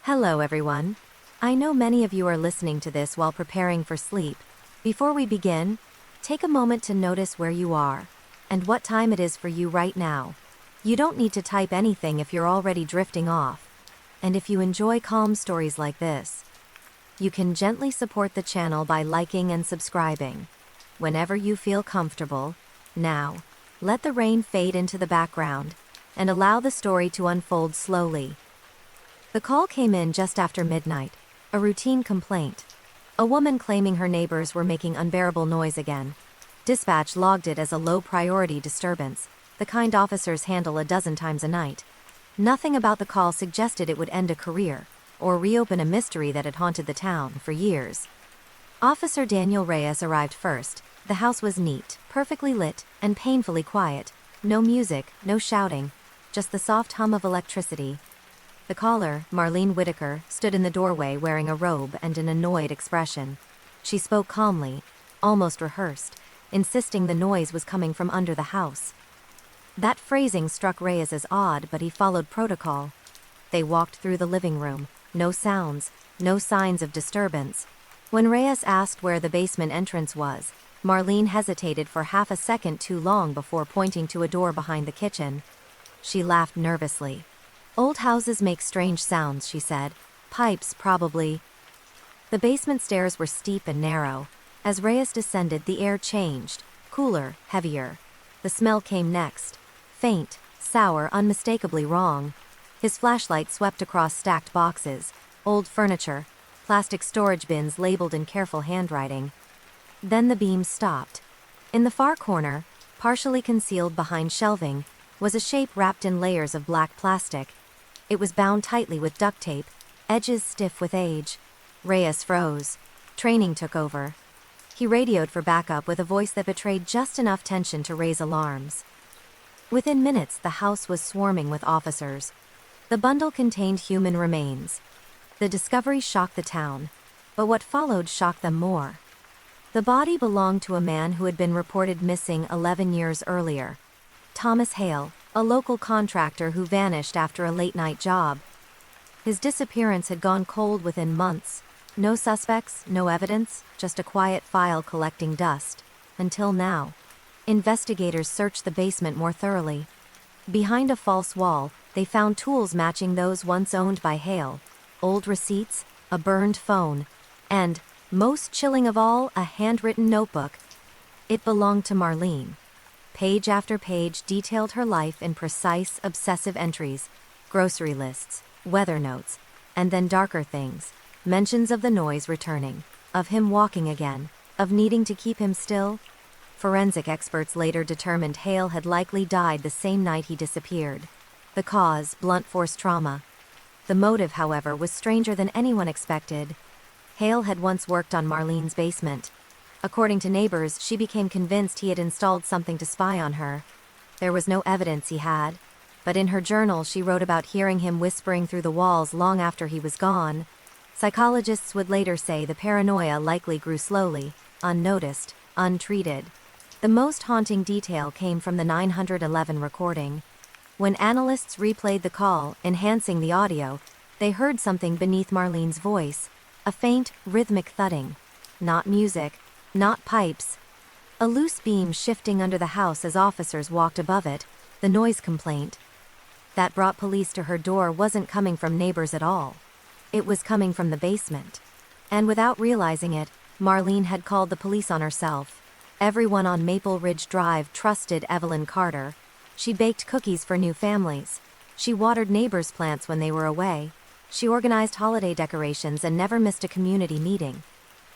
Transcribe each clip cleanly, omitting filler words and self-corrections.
Hello, everyone. I know many of you are listening to this while preparing for sleep. Before we begin, take a moment to notice where you are and what time it is for you right now. You don't need to type anything if you're already drifting off. And if you enjoy calm stories like this, you can gently support the channel by liking and subscribing. Whenever you feel comfortable, now, let the rain fade into the background and allow the story to unfold slowly. The call came in just after midnight, a routine complaint. A woman claiming her neighbors were making unbearable noise again. Dispatch logged it as a low-priority disturbance, the kind officers handle a dozen times a night. Nothing about the call suggested it would end a career or reopen a mystery that had haunted the town for years. Officer Daniel Reyes arrived first. The house was neat, perfectly lit, and painfully quiet. No music, no shouting, just the soft hum of electricity. The caller, Marlene Whitaker, stood in the doorway wearing a robe and an annoyed expression. She spoke calmly, almost rehearsed, insisting the noise was coming from under the house. That phrasing struck Reyes as odd, but he followed protocol. They walked through the living room. No sounds, no signs of disturbance. When Reyes asked where the basement entrance was, Marlene hesitated for half a second too long before pointing to a door behind the kitchen. She laughed nervously. "Old houses make strange sounds," she said. "Pipes, probably." The basement stairs were steep and narrow. As Reyes descended, the air changed, cooler, heavier. The smell came next. Faint, sour, unmistakably wrong. His flashlight swept across stacked boxes, old furniture, plastic storage bins labeled in careful handwriting. Then the beam stopped. In the far corner, partially concealed behind shelving, was a shape wrapped in layers of black plastic. It was bound tightly with duct tape, edges stiff with age. Reyes froze. Training took over. He radioed for backup with a voice that betrayed just enough tension to raise alarms. Within minutes, the house was swarming with officers. The bundle contained human remains. The discovery shocked the town, but what followed shocked them more. The body belonged to a man who had been reported missing 11 years earlier. Thomas Hale, a local contractor who vanished after a late-night job. His disappearance had gone cold within months. No suspects, no evidence, just a quiet file collecting dust. Until now. Investigators searched the basement more thoroughly. Behind a false wall, they found tools matching those once owned by Hale. Old receipts, a burned phone, and, most chilling of all, a handwritten notebook. It belonged to Marlene. Page after page detailed her life in precise, obsessive entries, grocery lists, weather notes, and then darker things, mentions of the noise returning, of him walking again, of needing to keep him still. Forensic experts later determined Hale had likely died the same night he disappeared. The cause, blunt force trauma. The motive, however, was stranger than anyone expected. Hale had once worked on Marlene's basement. According to neighbors, she became convinced he had installed something to spy on her. There was no evidence he had, but in her journal she wrote about hearing him whispering through the walls long after he was gone. Psychologists would later say the paranoia likely grew slowly, unnoticed, untreated. The most haunting detail came from the 911 recording. When analysts replayed the call, enhancing the audio, they heard something beneath Marlene's voice, a faint, rhythmic thudding. Not music. Not pipes. A loose beam shifting under the house as officers walked above it, the noise complaint that brought police to her door wasn't coming from neighbors at all. It was coming from the basement. And without realizing it, Marlene had called the police on herself. Everyone on Maple Ridge Drive trusted Evelyn Carter. She baked cookies for new families. She watered neighbors' plants when they were away. She organized holiday decorations and never missed a community meeting.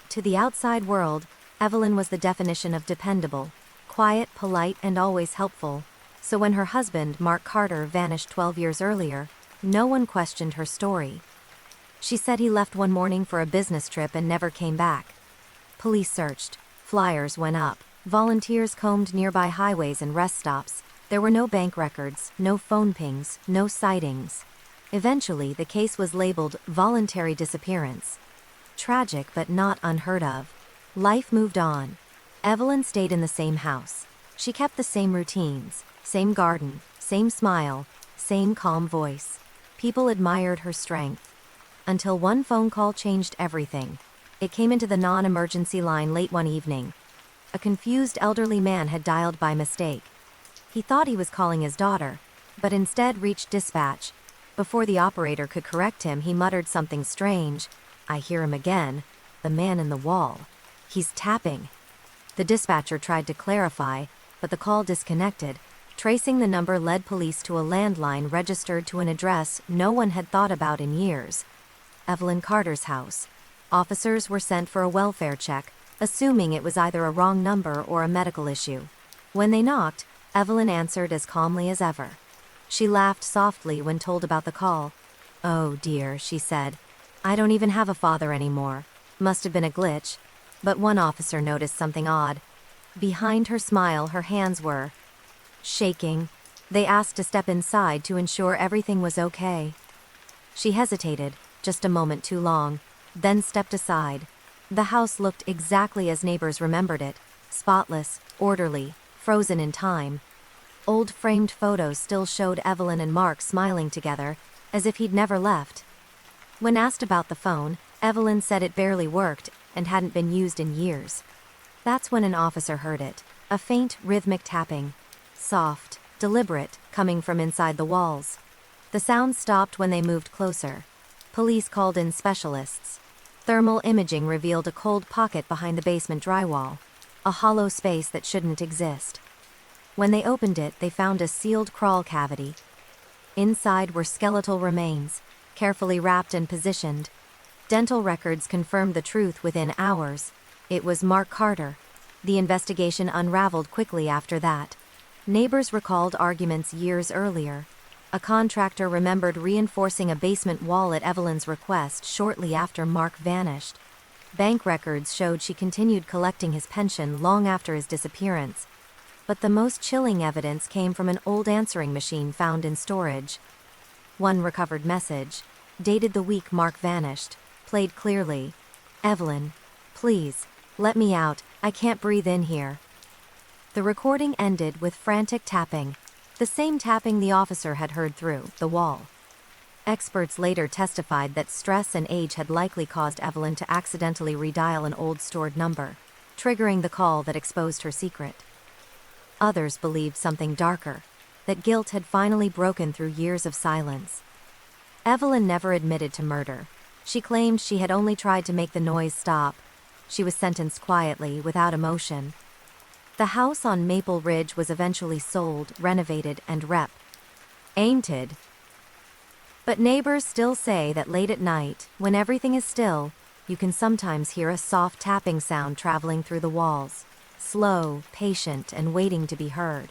To the outside world, Evelyn was the definition of dependable, quiet, polite, and always helpful. So when her husband, Mark Carter, vanished 12 years earlier, no one questioned her story. She said he left one morning for a business trip and never came back. Police searched. Flyers went up. Volunteers combed nearby highways and rest stops. There were no bank records, no phone pings, no sightings. Eventually, the case was labeled voluntary disappearance. Tragic but not unheard of. Life moved on. Evelyn stayed in the same house. She kept the same routines, same garden, same smile, same calm voice. People admired her strength. Until one phone call changed everything. It came into the non-emergency line late one evening. A confused elderly man had dialed by mistake. He thought he was calling his daughter, but instead reached dispatch. Before the operator could correct him, he muttered something strange. "I hear him again. The man in the wall. He's tapping." The dispatcher tried to clarify, but the call disconnected. Tracing the number led police to a landline registered to an address no one had thought about in years. Evelyn Carter's house. Officers were sent for a welfare check, assuming it was either a wrong number or a medical issue. When they knocked, Evelyn answered as calmly as ever. She laughed softly when told about the call. "Oh dear," she said. "I don't even have a father anymore. Must have been a glitch." But one officer noticed something odd. Behind her smile, her hands were shaking. They asked to step inside to ensure everything was okay. She hesitated, just a moment too long, then stepped aside. The house looked exactly as neighbors remembered it, spotless, orderly, frozen in time. Old framed photos still showed Evelyn and Mark smiling together, as if he'd never left. When asked about the phone, Evelyn said it barely worked and hadn't been used in years. That's when an officer heard it, a faint, rhythmic tapping. Soft, deliberate, coming from inside the walls. The sound stopped when they moved closer. Police called in specialists. Thermal imaging revealed a cold pocket behind the basement drywall, a hollow space that shouldn't exist. When they opened it, they found a sealed crawl cavity. Inside were skeletal remains, carefully wrapped and positioned. Dental records confirmed the truth within hours. It was Mark Carter. The investigation unraveled quickly after that. Neighbors recalled arguments years earlier. A contractor remembered reinforcing a basement wall at Evelyn's request shortly after Mark vanished. Bank records showed she continued collecting his pension long after his disappearance. But the most chilling evidence came from an old answering machine found in storage. One recovered message, dated the week Mark vanished, played clearly. "Evelyn, please, let me out, I can't breathe in here." The recording ended with frantic tapping, the same tapping the officer had heard through the wall. Experts later testified that stress and age had likely caused Evelyn to accidentally redial an old stored number, triggering the call that exposed her secret. Others believed something darker, that guilt had finally broken through years of silence. Evelyn never admitted to murder. She claimed she had only tried to make the noise stop. She was sentenced quietly, without emotion. The house on Maple Ridge was eventually sold, renovated, and painted. But neighbors still say that late at night, when everything is still, you can sometimes hear a soft tapping sound traveling through the walls, slow, patient, and waiting to be heard.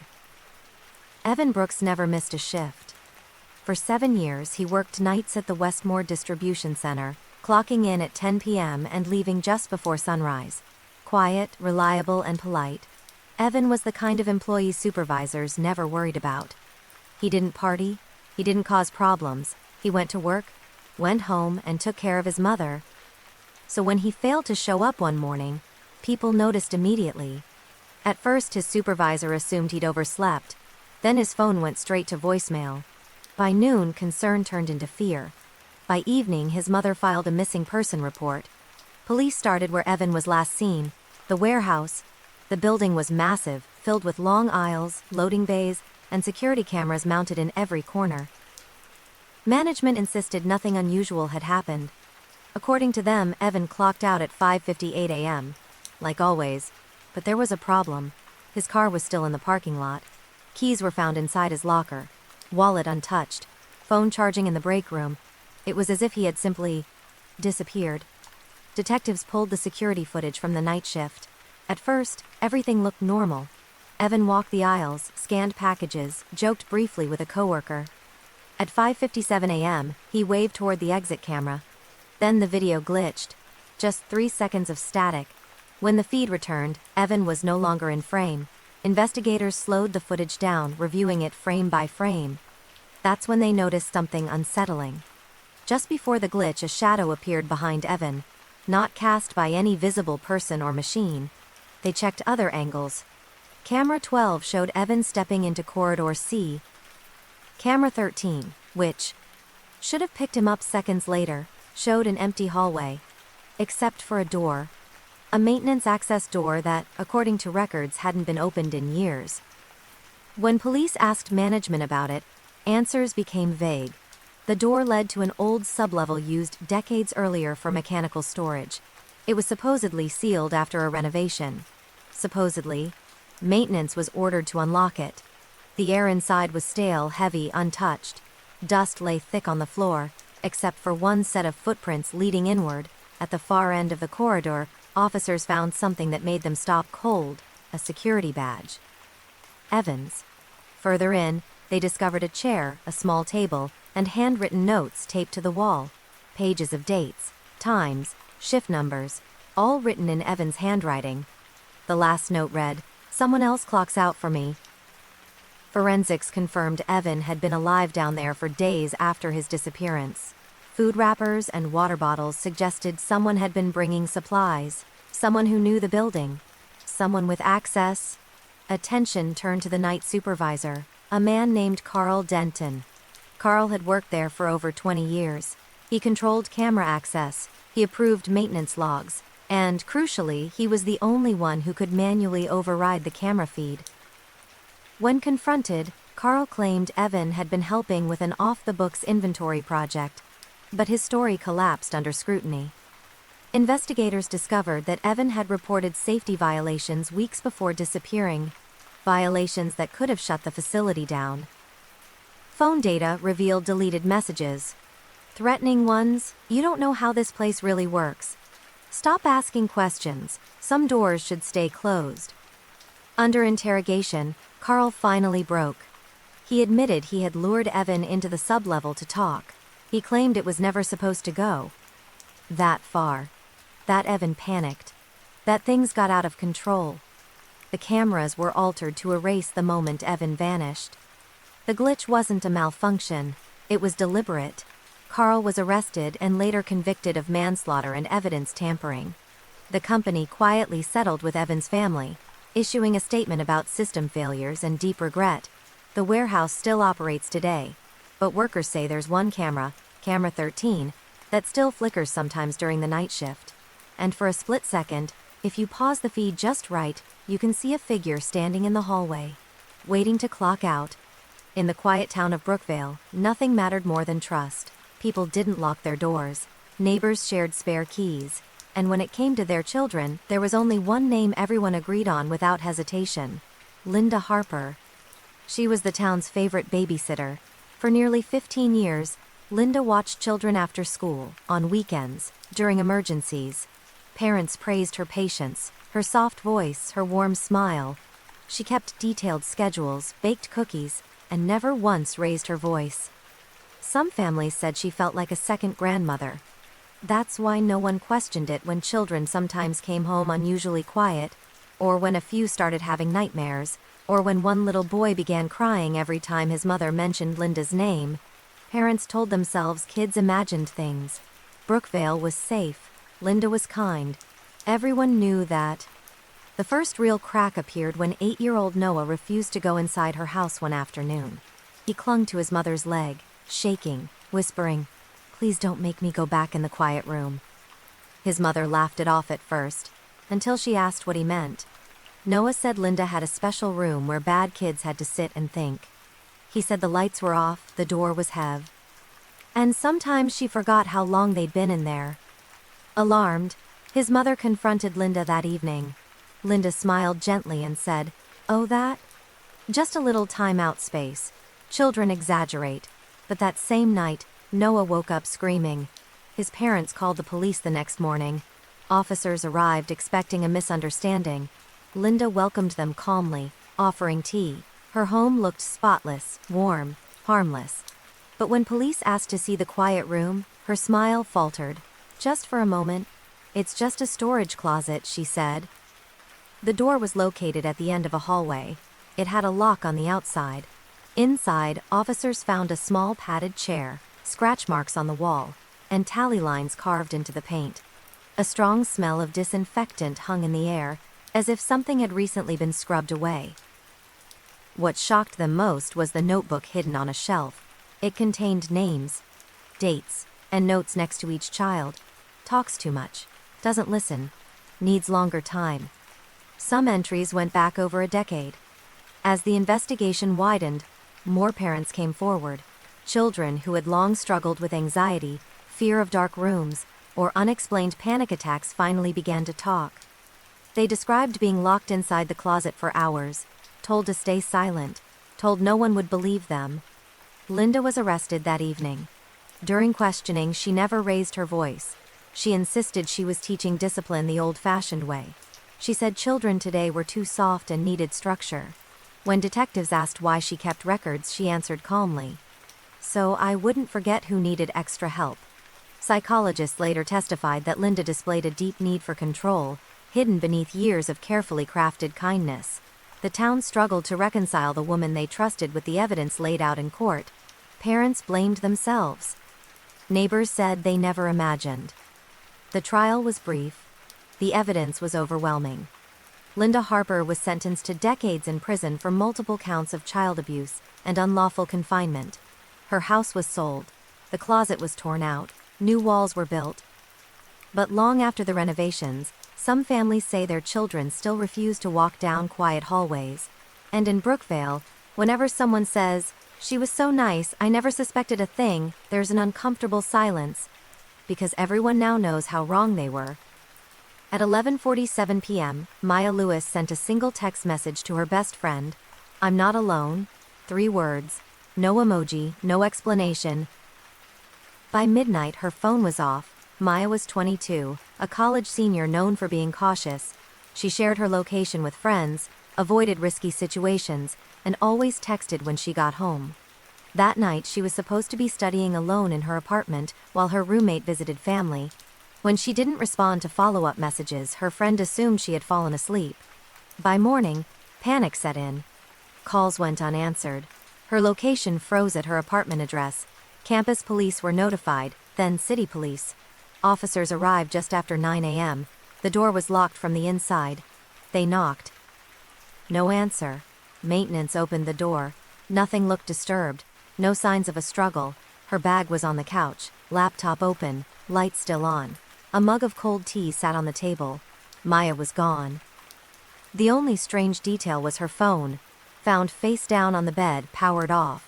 Evan Brooks never missed a shift. For 7 years, he worked nights at the Westmore Distribution Center, clocking in at 10 p.m. and leaving just before sunrise. Quiet, reliable, and polite, Evan was the kind of employee supervisors never worried about. He didn't party, he didn't cause problems, he went to work, went home, and took care of his mother. So when he failed to show up one morning, people noticed immediately. At first, his supervisor assumed he'd overslept. Then his phone went straight to voicemail. By noon, concern turned into fear. By evening, his mother filed a missing person report. Police started where Evan was last seen, the warehouse. The building was massive, filled with long aisles, loading bays, and security cameras mounted in every corner. Management insisted nothing unusual had happened. According to them, Evan clocked out at 5:58 a.m. Like always. But there was a problem. His car was still in the parking lot. Keys were found inside his locker. Wallet untouched. Phone charging in the break room. It was as if he had simply disappeared. Detectives pulled the security footage from the night shift. At first, everything looked normal. Evan walked the aisles, scanned packages, joked briefly with a coworker. At 5:57 a.m., he waved toward the exit camera. Then the video glitched. Just 3 seconds of static. When the feed returned, Evan was no longer in frame. Investigators slowed the footage down, reviewing it frame by frame. That's when they noticed something unsettling. Just before the glitch, a shadow appeared behind Evan, not cast by any visible person or machine. They checked other angles. Camera 12 showed Evan stepping into corridor C. Camera 13, which should have picked him up seconds later, showed an empty hallway, except for a door. A maintenance access door that, according to records, hadn't been opened in years. When police asked management about it, answers became vague. The door led to an old sublevel used decades earlier for mechanical storage. It was supposedly sealed after a renovation. Supposedly, maintenance was ordered to unlock it. The air inside was stale, heavy, untouched. Dust lay thick on the floor, except for one set of footprints leading inward. At the far end of the corridor, officers found something that made them stop cold, a security badge. Evans. Further in, they discovered a chair, a small table, and handwritten notes taped to the wall. Pages of dates, times, shift numbers, all written in Evans' handwriting. The last note read, "Someone else clocks out for me." Forensics confirmed Evan had been alive down there for days after his disappearance. Food wrappers and water bottles suggested someone had been bringing supplies, someone who knew the building, someone with access. Attention turned to the night supervisor, a man named Carl Denton. Carl had worked there for over 20 years. He controlled camera access, he approved maintenance logs, and, crucially, he was the only one who could manually override the camera feed. When confronted, Carl claimed Evan had been helping with an off-the-books inventory project, but his story collapsed under scrutiny. Investigators discovered that Evan had reported safety violations weeks before disappearing, violations that could have shut the facility down. Phone data revealed deleted messages. Threatening ones, "You don't know how this place really works. Stop asking questions. Some doors should stay closed." Under interrogation, Carl finally broke. He admitted he had lured Evan into the sublevel to talk. He claimed it was never supposed to go that far. That Evan panicked. That things got out of control. The cameras were altered to erase the moment Evan vanished. The glitch wasn't a malfunction. It was deliberate. Carl was arrested and later convicted of manslaughter and evidence tampering. The company quietly settled with Evan's family, issuing a statement about system failures and deep regret. The warehouse still operates today, but workers say there's one camera, camera 13, that still flickers sometimes during the night shift. And for a split second, if you pause the feed just right, you can see a figure standing in the hallway, waiting to clock out. In the quiet town of Brookvale, nothing mattered more than trust. People didn't lock their doors. Neighbors shared spare keys. And when it came to their children, there was only one name everyone agreed on without hesitation: Linda Harper. She was the town's favorite babysitter. For nearly 15 years, Linda watched children after school, on weekends, during emergencies. Parents praised her patience, her soft voice, her warm smile. She kept detailed schedules, baked cookies, and never once raised her voice. Some families said she felt like a second grandmother. That's why no one questioned it when children sometimes came home unusually quiet, or when a few started having nightmares, or when one little boy began crying every time his mother mentioned Linda's name. Parents told themselves kids imagined things. Brookvale was safe. Linda was kind. Everyone knew that. The first real crack appeared when 8-year-old Noah refused to go inside her house one afternoon. He clung to his mother's leg, shaking, whispering, "Please don't make me go back in the quiet room." His mother laughed it off at first, until she asked what he meant. Noah said Linda had a special room where bad kids had to sit and think. He said the lights were off, the door was heavy. And sometimes she forgot how long they'd been in there. Alarmed, his mother confronted Linda that evening. Linda smiled gently and said, "Oh, that? Just a little time-out space. Children exaggerate." But that same night, Noah woke up screaming. His parents called the police the next morning. Officers arrived expecting a misunderstanding. Linda welcomed them calmly, offering tea. Her home looked spotless, warm, harmless. But when police asked to see the quiet room, her smile faltered. "Just for a moment. It's just a storage closet," she said. The door was located at the end of a hallway. It had a lock on the outside. Inside, officers found a small padded chair, scratch marks on the wall, and tally lines carved into the paint. A strong smell of disinfectant hung in the air, as if something had recently been scrubbed away. What shocked them most was the notebook hidden on a shelf. It contained names, dates, and notes next to each child. Talks too much. Doesn't listen. Needs longer time. Some entries went back over a decade. As the investigation widened, more parents came forward. Children who had long struggled with anxiety, fear of dark rooms, or unexplained panic attacks finally began to talk. They described being locked inside the closet for hours, told to stay silent, told no one would believe them. Linda was arrested that evening. During questioning, she never raised her voice. She insisted she was teaching discipline the old-fashioned way. She said children today were too soft and needed structure. When detectives asked why she kept records, she answered calmly, "So I wouldn't forget who needed extra help." Psychologists later testified that Linda displayed a deep need for control, hidden beneath years of carefully crafted kindness. The town struggled to reconcile the woman they trusted with the evidence laid out in court. Parents blamed themselves. Neighbors said they never imagined. The trial was brief. The evidence was overwhelming. Linda Harper was sentenced to decades in prison for multiple counts of child abuse and unlawful confinement. Her house was sold. The closet was torn out. New walls were built. But long after the renovations, some families say their children still refuse to walk down quiet hallways. And in Brookvale, whenever someone says, "She was so nice, I never suspected a thing," there's an uncomfortable silence, because everyone now knows how wrong they were. At 11:47 p.m., Maya Lewis sent a single text message to her best friend. "I'm not alone." 3 words. No emoji, no explanation. By midnight, her phone was off. Maya was 22, a college senior known for being cautious. She shared her location with friends, avoided risky situations, and always texted when she got home. That night, she was supposed to be studying alone in her apartment while her roommate visited family. When she didn't respond to follow-up messages, her friend assumed she had fallen asleep. By morning, panic set in. Calls went unanswered. Her location froze at her apartment address. Campus police were notified, then city police. Officers arrived just after 9 a.m. The door was locked from the inside. They knocked. No answer. Maintenance opened the door. Nothing looked disturbed. No signs of a struggle. Her bag was on the couch, laptop open, lights still on. A mug of cold tea sat on the table. Maya was gone. The only strange detail was her phone, found face down on the bed, powered off.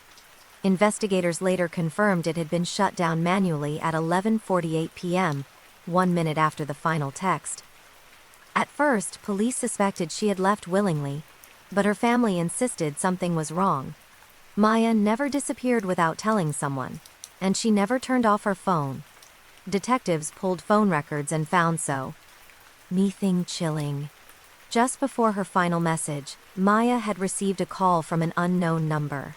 Investigators later confirmed it had been shut down manually at 11:48 p.m., 1 minute after the final text. At first, police suspected she had left willingly, but her family insisted something was wrong. Maya never disappeared without telling someone, and she never turned off her phone. Detectives pulled phone records and found so. Anything chilling. Just before her final message, Maya had received a call from an unknown number.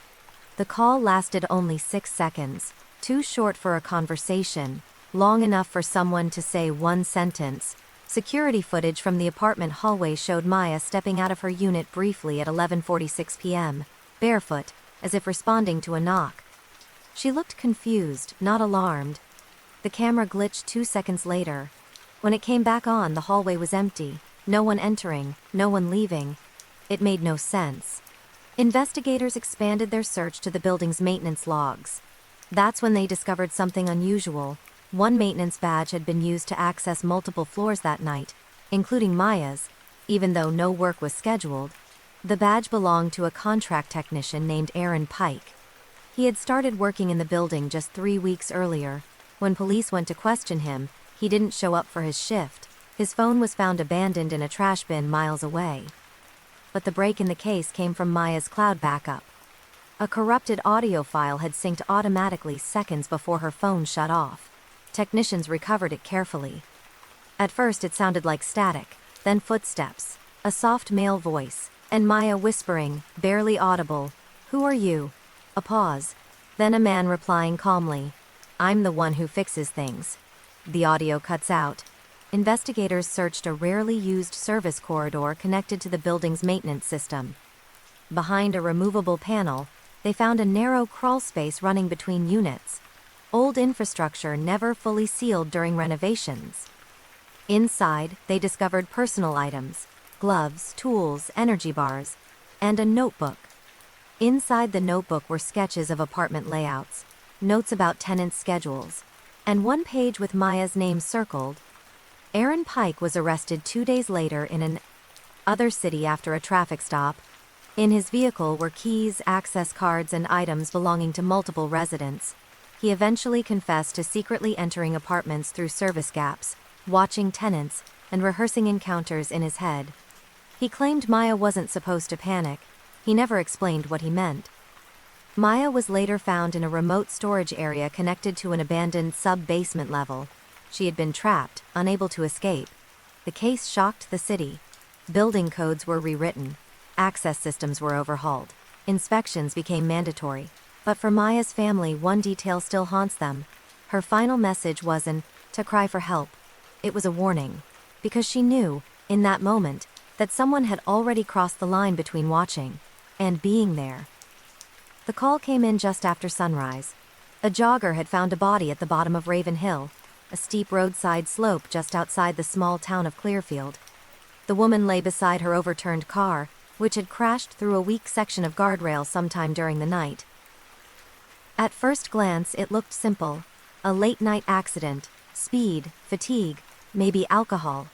The call lasted only 6 seconds, too short for a conversation, long enough for someone to say one sentence. Security footage from the apartment hallway showed Maya stepping out of her unit briefly at 11:46 p.m., barefoot, as if responding to a knock. She looked confused, not alarmed. The camera glitched 2 seconds later. When it came back on, the hallway was empty. No one entering, no one leaving. It made no sense. Investigators expanded their search to the building's maintenance logs. That's when they discovered something unusual. One maintenance badge had been used to access multiple floors that night, including Maya's, even though no work was scheduled. The badge belonged to a contract technician named Aaron Pike. He had started working in the building just 3 weeks earlier. When police went to question him, he didn't show up for his shift. His phone was found abandoned in a trash bin miles away. But the break in the case came from Maya's cloud backup. A corrupted audio file had synced automatically seconds before her phone shut off. Technicians recovered it carefully. At first it sounded like static, then footsteps, a soft male voice, and Maya whispering, barely audible, "Who are you?" A pause. Then a man replying calmly, "I'm the one who fixes things." The audio cuts out. Investigators searched a rarely used service corridor connected to the building's maintenance system. Behind a removable panel, they found a narrow crawl space running between units. Old infrastructure never fully sealed during renovations. Inside, they discovered personal items, gloves, tools, energy bars, and a notebook. Inside the notebook were sketches of apartment layouts, notes about tenants' schedules. and one page with Maya's name circled. Aaron Pike was arrested 2 days later in an other city after a traffic stop. In his vehicle were keys, access cards, and items belonging to multiple residents. He eventually confessed to secretly entering apartments through service gaps, watching tenants, and rehearsing encounters in his head. He claimed Maya wasn't supposed to panic. He never explained what he meant. Maya was later found in a remote storage area connected to an abandoned sub-basement level. She had been trapped, unable to escape. The case shocked the city. Building codes were rewritten. Access systems were overhauled. Inspections became mandatory. But for Maya's family, one detail still haunts them. Her final message wasn't to cry for help. It was a warning. Because she knew, in that moment, that someone had already crossed the line between watching and being there. The call came in just after sunrise. A jogger had found a body at the bottom of Raven Hill, a steep roadside slope just outside the small town of Clearfield. The woman lay beside her overturned car, which had crashed through a weak section of guardrail sometime during the night. At first glance, it looked simple. A late-night accident, speed, fatigue, maybe alcohol.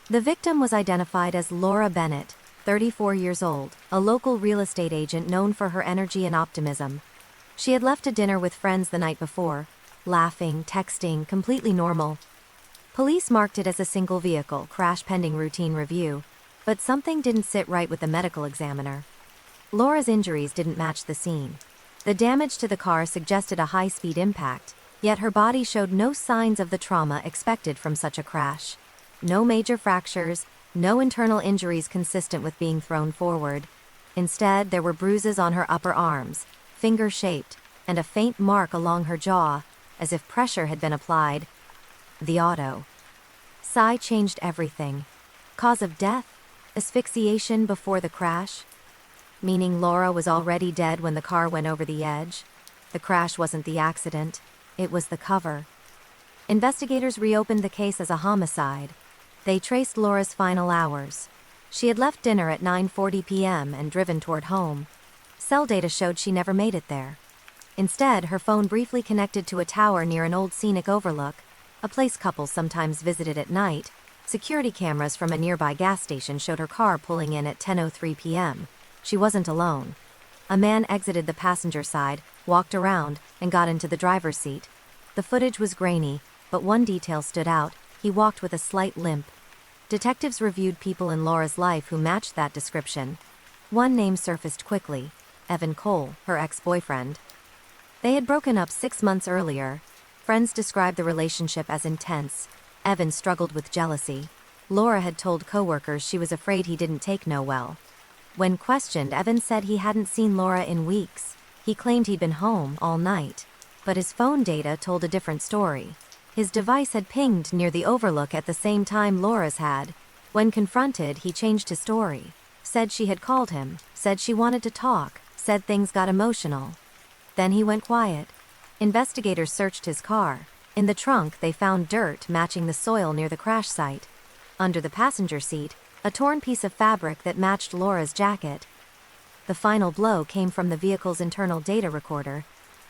The victim was identified as Laura Bennett, 34 years old, a local real estate agent known for her energy and optimism. She had left a dinner with friends the night before, laughing, texting, completely normal. Police marked it as a single vehicle crash pending routine review, but something didn't sit right with the medical examiner. Laura's injuries didn't match the scene. The damage to the car suggested a high-speed impact, yet her body showed no signs of the trauma expected from such a crash. No major fractures, no internal injuries consistent with being thrown forward. Instead, there were bruises on her upper arms, finger-shaped, and a faint mark along her jaw, as if pressure had been applied. The auto psi changed everything. Cause of death? Asphyxiation before the crash? Meaning Laura was already dead when the car went over the edge? The crash wasn't the accident, it was the cover. Investigators reopened the case as a homicide. They traced Laura's final hours. She had left dinner at 9:40 p.m. and driven toward home. Cell data showed she never made it there. Instead, her phone briefly connected to a tower near an old scenic overlook, a place couples sometimes visited at night. Security cameras from a nearby gas station showed her car pulling in at 10:03 p.m. She wasn't alone. A man exited the passenger side, walked around, and got into the driver's seat. The footage was grainy, but one detail stood out. He walked with a slight limp. Detectives reviewed people in Laura's life who matched that description. One name surfaced quickly: Evan Cole, her ex-boyfriend. They had broken up 6 months earlier. Friends described the relationship as intense. Evan struggled with jealousy. Laura had told coworkers she was afraid he didn't take no well. When questioned, Evan said he hadn't seen Laura in weeks. He claimed he'd been home all night. But his phone data told a different story. His device had pinged near the overlook at the same time Laura's had. When confronted, he changed his story. Said she had called him, said she wanted to talk, said things got emotional. Then he went quiet. Investigators searched his car. In the trunk, they found dirt matching the soil near the crash site. Under the passenger seat, a torn piece of fabric that matched Laura's jacket. The final blow came from the vehicle's internal data recorder.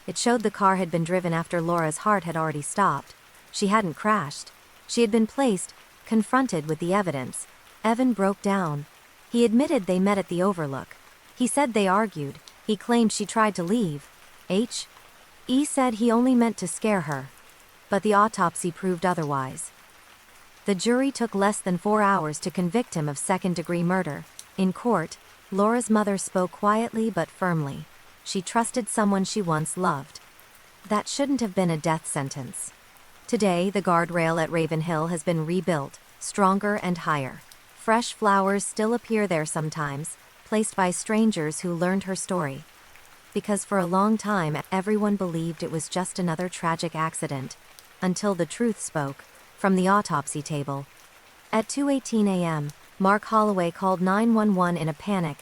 It showed the car had been driven after Laura's heart had already stopped. She hadn't crashed. She had been placed, confronted with the evidence. Evan broke down. He admitted they met at the overlook. He said they argued. He claimed she tried to leave. He said he only meant to scare her. But the autopsy proved otherwise. The jury took less than 4 hours to convict him of second-degree murder. In court, Laura's mother spoke quietly but firmly. She trusted someone she once loved. That shouldn't have been a death sentence. Today, the guardrail at Raven Hill has been rebuilt, stronger and higher. Fresh flowers still appear there sometimes, placed by strangers who learned her story. Because for a long time, everyone believed it was just another tragic accident, until the truth spoke, from the autopsy table. At 2:18 a.m., Mark Holloway called 911 in a panic.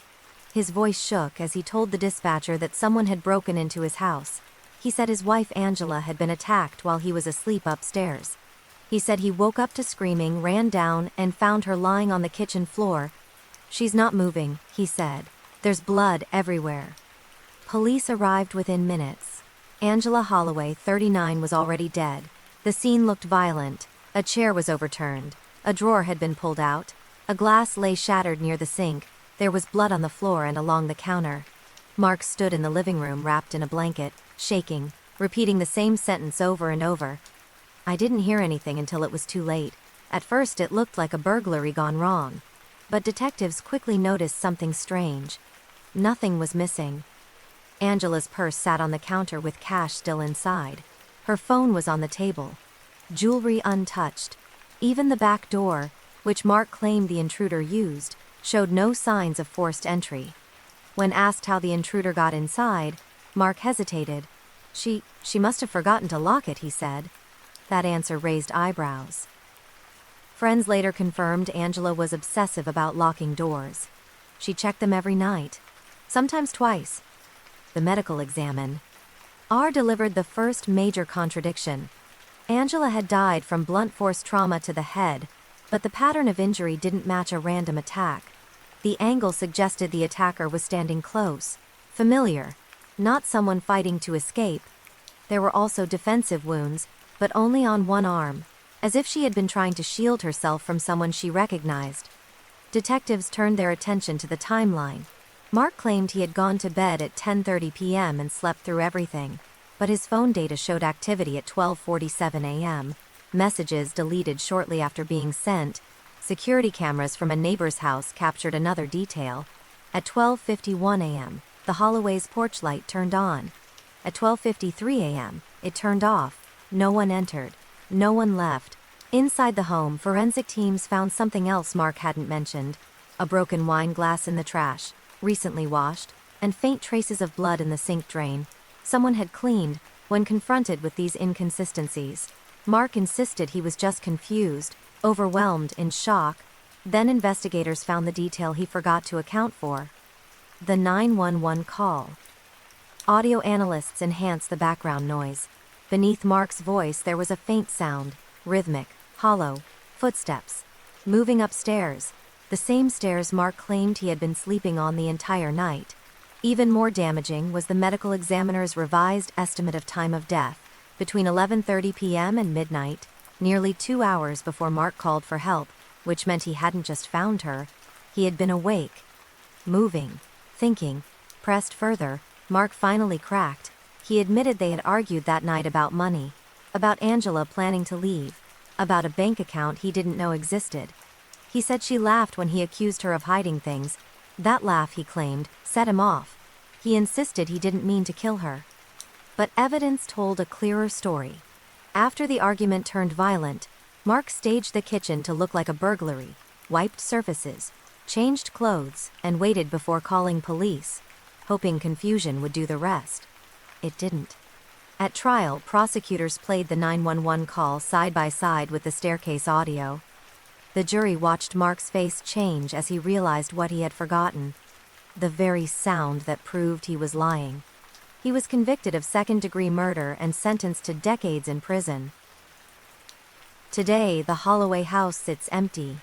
His voice shook as he told the dispatcher that someone had broken into his house. He said his wife Angela had been attacked while he was asleep upstairs. He said he woke up to screaming, ran down, and found her lying on the kitchen floor. "She's not moving," he said. "There's blood everywhere." Police arrived within minutes. Angela Holloway, 39, was already dead. The scene looked violent. A chair was overturned. A drawer had been pulled out. A glass lay shattered near the sink. There was blood on the floor and along the counter. Mark stood in the living room wrapped in a blanket, shaking, repeating the same sentence over and over. I didn't hear anything until it was too late. At first it looked like a burglary gone wrong. But detectives quickly noticed something strange. Nothing was missing. Angela's purse sat on the counter with cash still inside. Her phone was on the table. Jewelry untouched. Even the back door, which Mark claimed the intruder used, showed no signs of forced entry. When asked how the intruder got inside, Mark hesitated. She must have forgotten to lock it, he said. That answer raised eyebrows. Friends later confirmed Angela was obsessive about locking doors. She checked them every night, sometimes twice. The medical examiner delivered the first major contradiction. Angela had died from blunt force trauma to the head, but the pattern of injury didn't match a random attack. The angle suggested the attacker was standing close, familiar, not someone fighting to escape. There were also defensive wounds, but only on one arm, as if she had been trying to shield herself from someone she recognized. Detectives turned their attention to the timeline. Mark claimed he had gone to bed at 10:30 p.m. and slept through everything, but his phone data showed activity at 12:47 a.m., messages deleted shortly after being sent. Security cameras from a neighbor's house captured another detail. At 12:51 a.m., the Holloway's porch light turned on. At 12:53 a.m., it turned off. No one entered. No one left. Inside the home, forensic teams found something else Mark hadn't mentioned: a broken wine glass in the trash, recently washed, and faint traces of blood in the sink drain. Someone had cleaned. When confronted with these inconsistencies, Mark insisted he was just confused, overwhelmed, in shock. Then investigators found the detail he forgot to account for: the 911 call. Audio analysts enhanced the background noise. Beneath Mark's voice there was a faint sound, rhythmic, hollow, footsteps, moving upstairs, the same stairs Mark claimed he had been sleeping on the entire night. Even more damaging was the medical examiner's revised estimate of time of death, between 11:30 p.m. and midnight, nearly 2 hours before Mark called for help, which meant he hadn't just found her, he had been awake, moving, thinking. Pressed further, Mark finally cracked. He admitted they had argued that night about money, about Angela planning to leave, about a bank account he didn't know existed. He said she laughed when he accused her of hiding things. That laugh, he claimed, set him off. He insisted he didn't mean to kill her. But evidence told a clearer story. After the argument turned violent, Mark staged the kitchen to look like a burglary, wiped surfaces, changed clothes, and waited before calling police, hoping confusion would do the rest. It didn't. At trial, prosecutors played the 911 call side by side with the staircase audio. The jury watched Mark's face change as he realized what he had forgotten: the very sound that proved he was lying. He was convicted of second-degree murder and sentenced to decades in prison. Today, the Holloway house sits empty.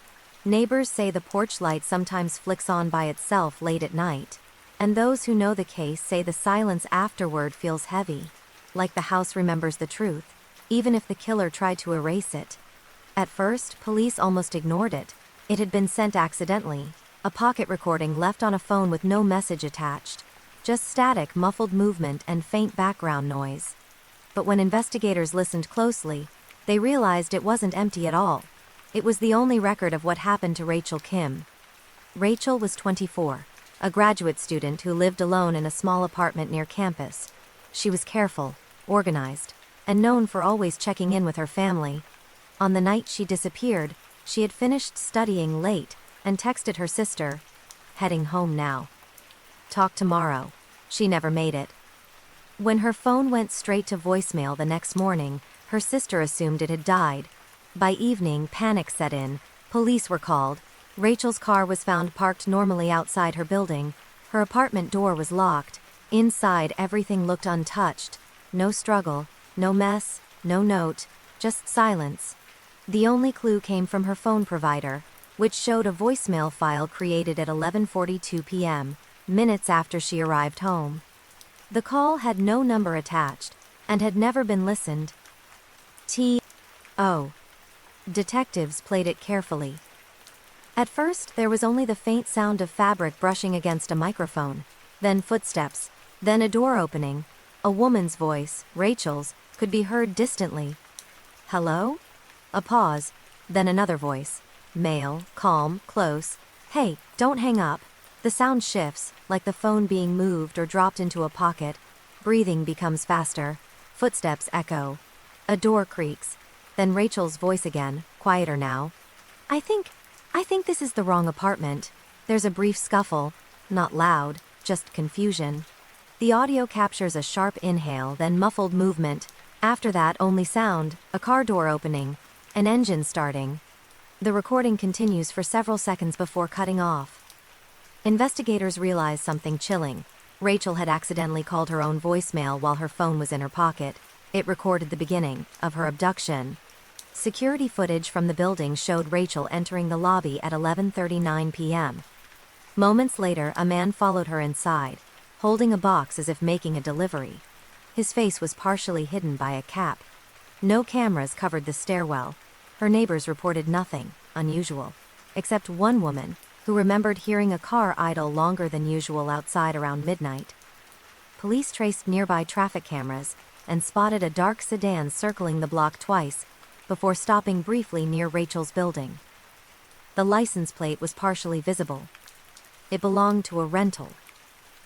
Neighbors say the porch light sometimes flicks on by itself late at night, and those who know the case say the silence afterward feels heavy, like the house remembers the truth, even if the killer tried to erase it. At first, police almost ignored it. It had been sent accidentally, a pocket recording left on a phone with no message attached, just static, muffled movement and faint background noise. But when investigators listened closely, they realized it wasn't empty at all. It was the only record of what happened to Rachel Kim. Rachel was 24, a graduate student who lived alone in a small apartment near campus. She was careful, organized, and known for always checking in with her family. On the night she disappeared, she had finished studying late and texted her sister, "Heading home now. Talk tomorrow." She never made it. When her phone went straight to voicemail the next morning, her sister assumed it had died. By evening, panic set in. Police were called. Rachel's car was found parked normally outside her building. Her apartment door was locked. Inside, everything looked untouched. No struggle, no mess, no note, just silence. The only clue came from her phone provider, which showed a voicemail file created at 11:42 p.m., minutes after she arrived home. The call had no number attached, and had never been listened Oh. Detectives played it carefully. At first, there was only the faint sound of fabric brushing against a microphone, then footsteps, then a door opening. A woman's voice, Rachel's, could be heard distantly. Hello? A pause, then another voice. Male, calm, close. Hey, don't hang up. The sound shifts, like the phone being moved or dropped into a pocket. Breathing becomes faster. Footsteps echo. A door creaks. Then Rachel's voice again, quieter now. I think this is the wrong apartment. There's a brief scuffle. Not loud, just confusion. The audio captures a sharp inhale, then muffled movement. After that, only sound, a car door opening, an engine starting. The recording continues for several seconds before cutting off. Investigators realize something chilling. Rachel had accidentally called her own voicemail while her phone was in her pocket. It recorded the beginning of her abduction. Security footage from the building showed Rachel entering the lobby at 11:39 p.m. Moments later, a man followed her inside, holding a box as if making a delivery. His face was partially hidden by a cap. No cameras covered the stairwell. Her neighbors reported nothing unusual, except one woman, who remembered hearing a car idle longer than usual outside around midnight. Police traced nearby traffic cameras and spotted a dark sedan circling the block twice, before stopping briefly near Rachel's building. The license plate was partially visible. It belonged to a rental.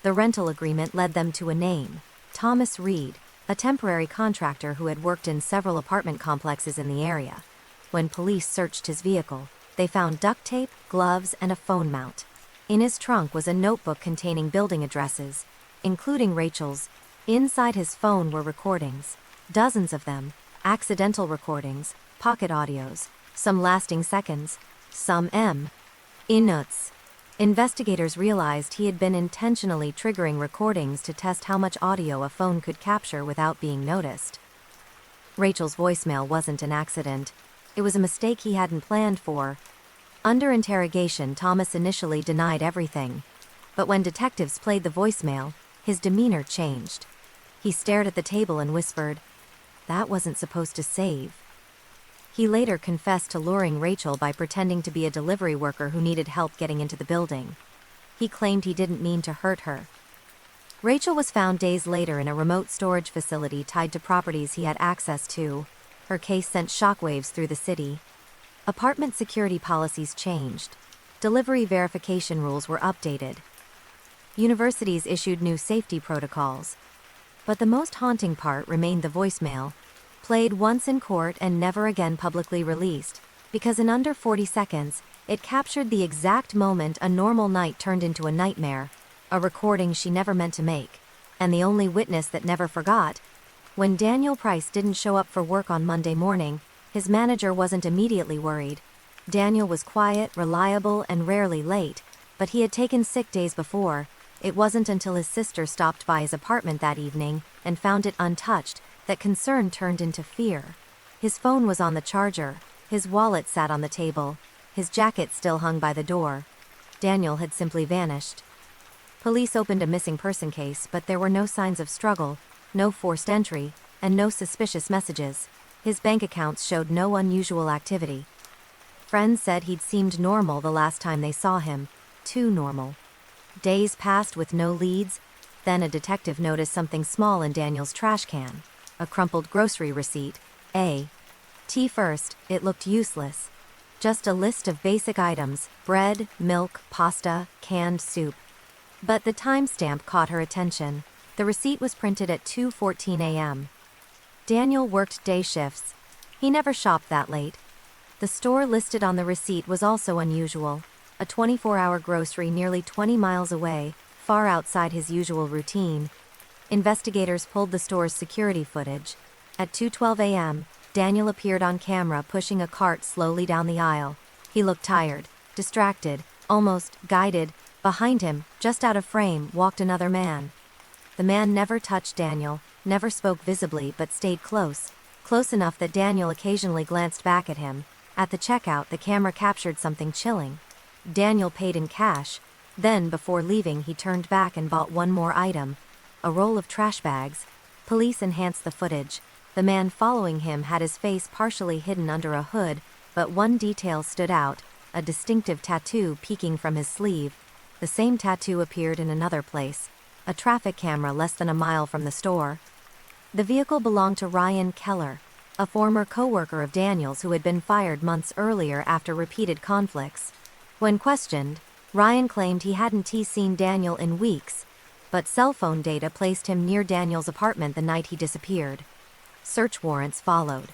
The rental agreement led them to a name, Thomas Reed, a temporary contractor who had worked in several apartment complexes in the area. When police searched his vehicle, they found duct tape, gloves, and a phone mount. In his trunk was a notebook containing building addresses, including Rachel's. Inside his phone were recordings, dozens of them, accidental recordings, pocket audios, some lasting seconds, some minutes. Investigators realized he had been intentionally triggering recordings to test how much audio a phone could capture without being noticed. Rachel's voicemail wasn't an accident. It was a mistake he hadn't planned for. Under interrogation, Thomas initially denied everything. But when detectives played the voicemail, his demeanor changed. He stared at the table and whispered, "That wasn't supposed to save." He later confessed to luring Rachel by pretending to be a delivery worker who needed help getting into the building. He claimed he didn't mean to hurt her. Rachel was found days later in a remote storage facility tied to properties he had access to. Her case sent shockwaves through the city. Apartment security policies changed. Delivery verification rules were updated. Universities issued new safety protocols. But the most haunting part remained the voicemail, played once in court and never again publicly released, because in under 40 seconds, it captured the exact moment a normal night turned into a nightmare, a recording she never meant to make, and the only witness that never forgot. When Daniel Price didn't show up for work on Monday morning, his manager wasn't immediately worried. Daniel was quiet, reliable, and rarely late, but he had taken sick days before. It wasn't until his sister stopped by his apartment that evening and found it untouched that concern turned into fear. His phone was on the charger, his wallet sat on the table, his jacket still hung by the door. Daniel had simply vanished. Police opened a missing person case, but there were no signs of struggle, no forced entry, and no suspicious messages. His bank accounts showed no unusual activity. Friends said he'd seemed normal the last time they saw him, too normal. Days passed with no leads. Then a detective noticed something small in Daniel's trash can. A crumpled grocery receipt. First, it looked useless. Just a list of basic items: bread, milk, pasta, canned soup. But the timestamp caught her attention. The receipt was printed at 2:14 a.m. Daniel worked day shifts. He never shopped that late. The store listed on the receipt was also unusual. A 24-hour grocery nearly 20 miles away, far outside his usual routine. Investigators pulled the store's security footage. At 2:12 a.m., Daniel appeared on camera pushing a cart slowly down the aisle. He looked tired, distracted, almost guided. Behind him, just out of frame, walked another man. The man never touched Daniel, never spoke visibly, but stayed close enough that Daniel occasionally glanced back at him. At the checkout, the camera captured something chilling. Daniel paid in cash. Then, before leaving, he turned back and bought one more item, a roll of trash bags. Police enhanced the footage. The man following him had his face partially hidden under a hood, but one detail stood out, a distinctive tattoo peeking from his sleeve. The same tattoo appeared in another place, a traffic camera less than a mile from the store. The vehicle belonged to Ryan Keller, a former co-worker of Daniels who had been fired months earlier after repeated conflicts. When questioned, Ryan claimed he hadn't seen Daniel in weeks, but cell phone data placed him near Daniel's apartment the night he disappeared. Search warrants followed.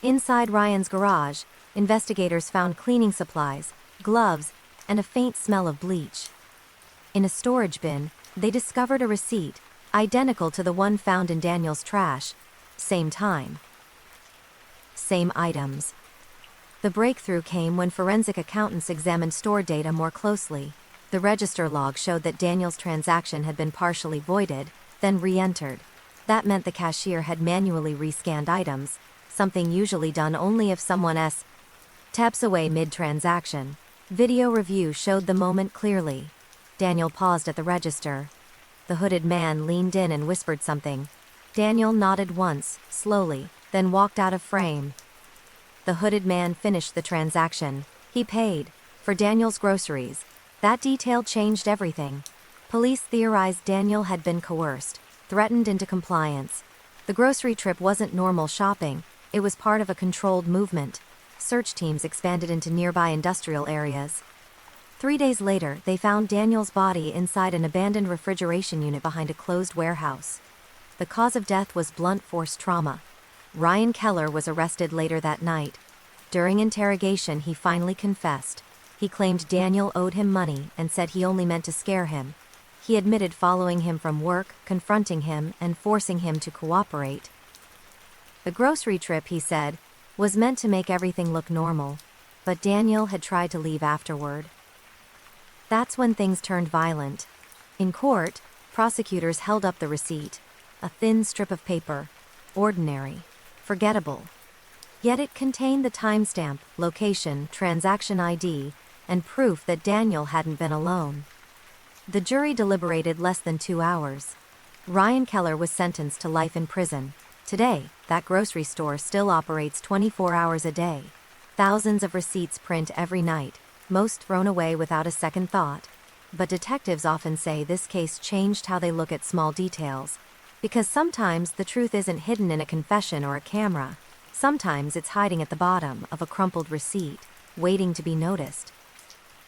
Inside Ryan's garage, investigators found cleaning supplies, gloves, and a faint smell of bleach. In a storage bin, they discovered a receipt, identical to the one found in Daniel's trash. Same time. Same items. The breakthrough came when forensic accountants examined store data more closely. The register log showed that Daniel's transaction had been partially voided, then re-entered. That meant the cashier had manually rescanned items, something usually done only if someone taps away mid-transaction. Video review showed the moment clearly. Daniel paused at the register. The hooded man leaned in and whispered something. Daniel nodded once, slowly, then walked out of frame. The hooded man finished the transaction. He paid for Daniel's groceries. That detail changed everything. Police theorized Daniel had been coerced, threatened into compliance. The grocery trip wasn't normal shopping, it was part of a controlled movement. Search teams expanded into nearby industrial areas. 3 days later, they found Daniel's body inside an abandoned refrigeration unit behind a closed warehouse. The cause of death was blunt force trauma. Ryan Keller was arrested later that night. During interrogation, he finally confessed. He claimed Daniel owed him money and said he only meant to scare him. He admitted following him from work, confronting him, and forcing him to cooperate. The grocery trip, he said, was meant to make everything look normal, but Daniel had tried to leave afterward. That's when things turned violent. In court, prosecutors held up the receipt, a thin strip of paper, ordinary, forgettable. Yet it contained the timestamp, location, transaction ID, and proof that Daniel hadn't been alone. The jury deliberated less than 2 hours. Ryan Keller was sentenced to life in prison. Today, that grocery store still operates 24 hours a day. Thousands of receipts print every night, most thrown away without a second thought. But detectives often say this case changed how they look at small details. Because sometimes the truth isn't hidden in a confession or a camera. Sometimes it's hiding at the bottom of a crumpled receipt, waiting to be noticed.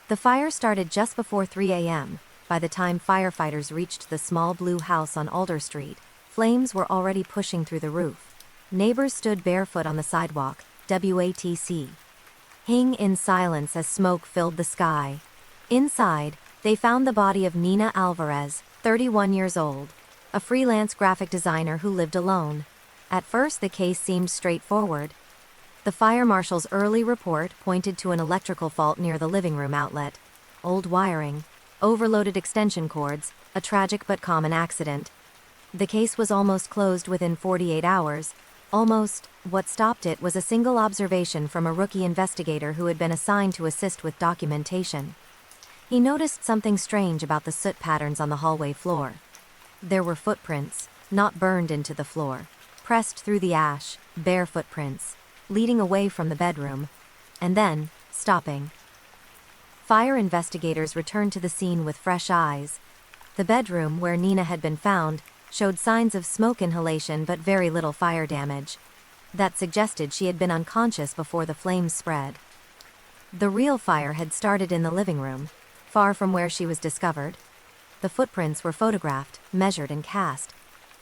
The fire started just before 3 a.m. By the time firefighters reached the small blue house on Alder Street, flames were already pushing through the roof. Neighbors stood barefoot on the sidewalk, WATC. Hing in silence as smoke filled the sky. Inside, they found the body of Nina Alvarez, 31 years old, a freelance graphic designer who lived alone. At first, the case seemed straightforward. The fire marshal's early report pointed to an electrical fault near the living room outlet. Old wiring, overloaded extension cords, a tragic but common accident. The case was almost closed within 48 hours. Almost. What stopped it was a single observation from a rookie investigator who had been assigned to assist with documentation. He noticed something strange about the soot patterns on the hallway floor. There were footprints, not burned into the floor, pressed through the ash, bare footprints, leading away from the bedroom, and then, stopping. Fire investigators returned to the scene with fresh eyes. The bedroom, where Nina had been found, showed signs of smoke inhalation but very little fire damage. That suggested she had been unconscious before the flames spread. The real fire had started in the living room, far from where she was discovered. The footprints were photographed, measured, and cast.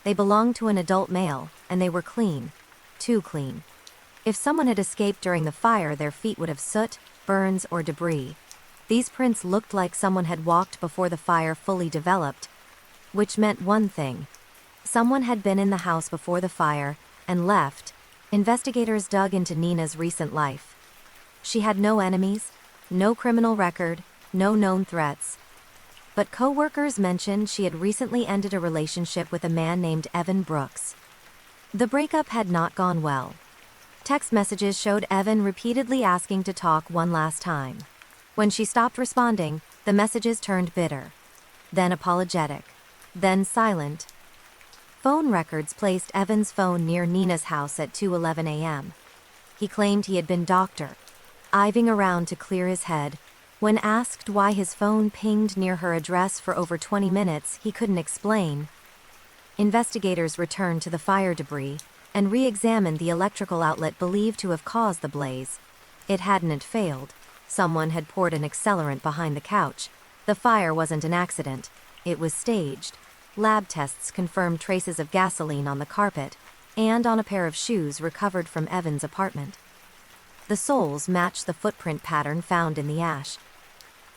They belonged to an adult male, and they were clean. Too clean. If someone had escaped during the fire, their feet would have soot, burns, or debris. These prints looked like someone had walked before the fire fully developed, which meant one thing. Someone had been in the house before the fire and left. Investigators dug into Nina's recent life. She had no enemies, no criminal record, no known threats. But co-workers mentioned she had recently ended a relationship with a man named Evan Brooks. The breakup had not gone well. Text messages showed Evan repeatedly asking to talk one last time. When she stopped responding, the messages turned bitter, then apologetic, then silent. Phone records placed Evan's phone near Nina's house at 2:11 a.m. He claimed he had been iving around to clear his head. When asked why his phone pinged near her address for over 20 minutes, he couldn't explain. Investigators returned to the fire debris and re-examined the electrical outlet believed to have caused the blaze. It hadn't failed. Someone had poured an accelerant behind the couch. The fire wasn't an accident. It was staged. Lab tests confirmed traces of gasoline on the carpet and on a pair of shoes recovered from Evan's apartment. The soles matched the footprint pattern found in the ash.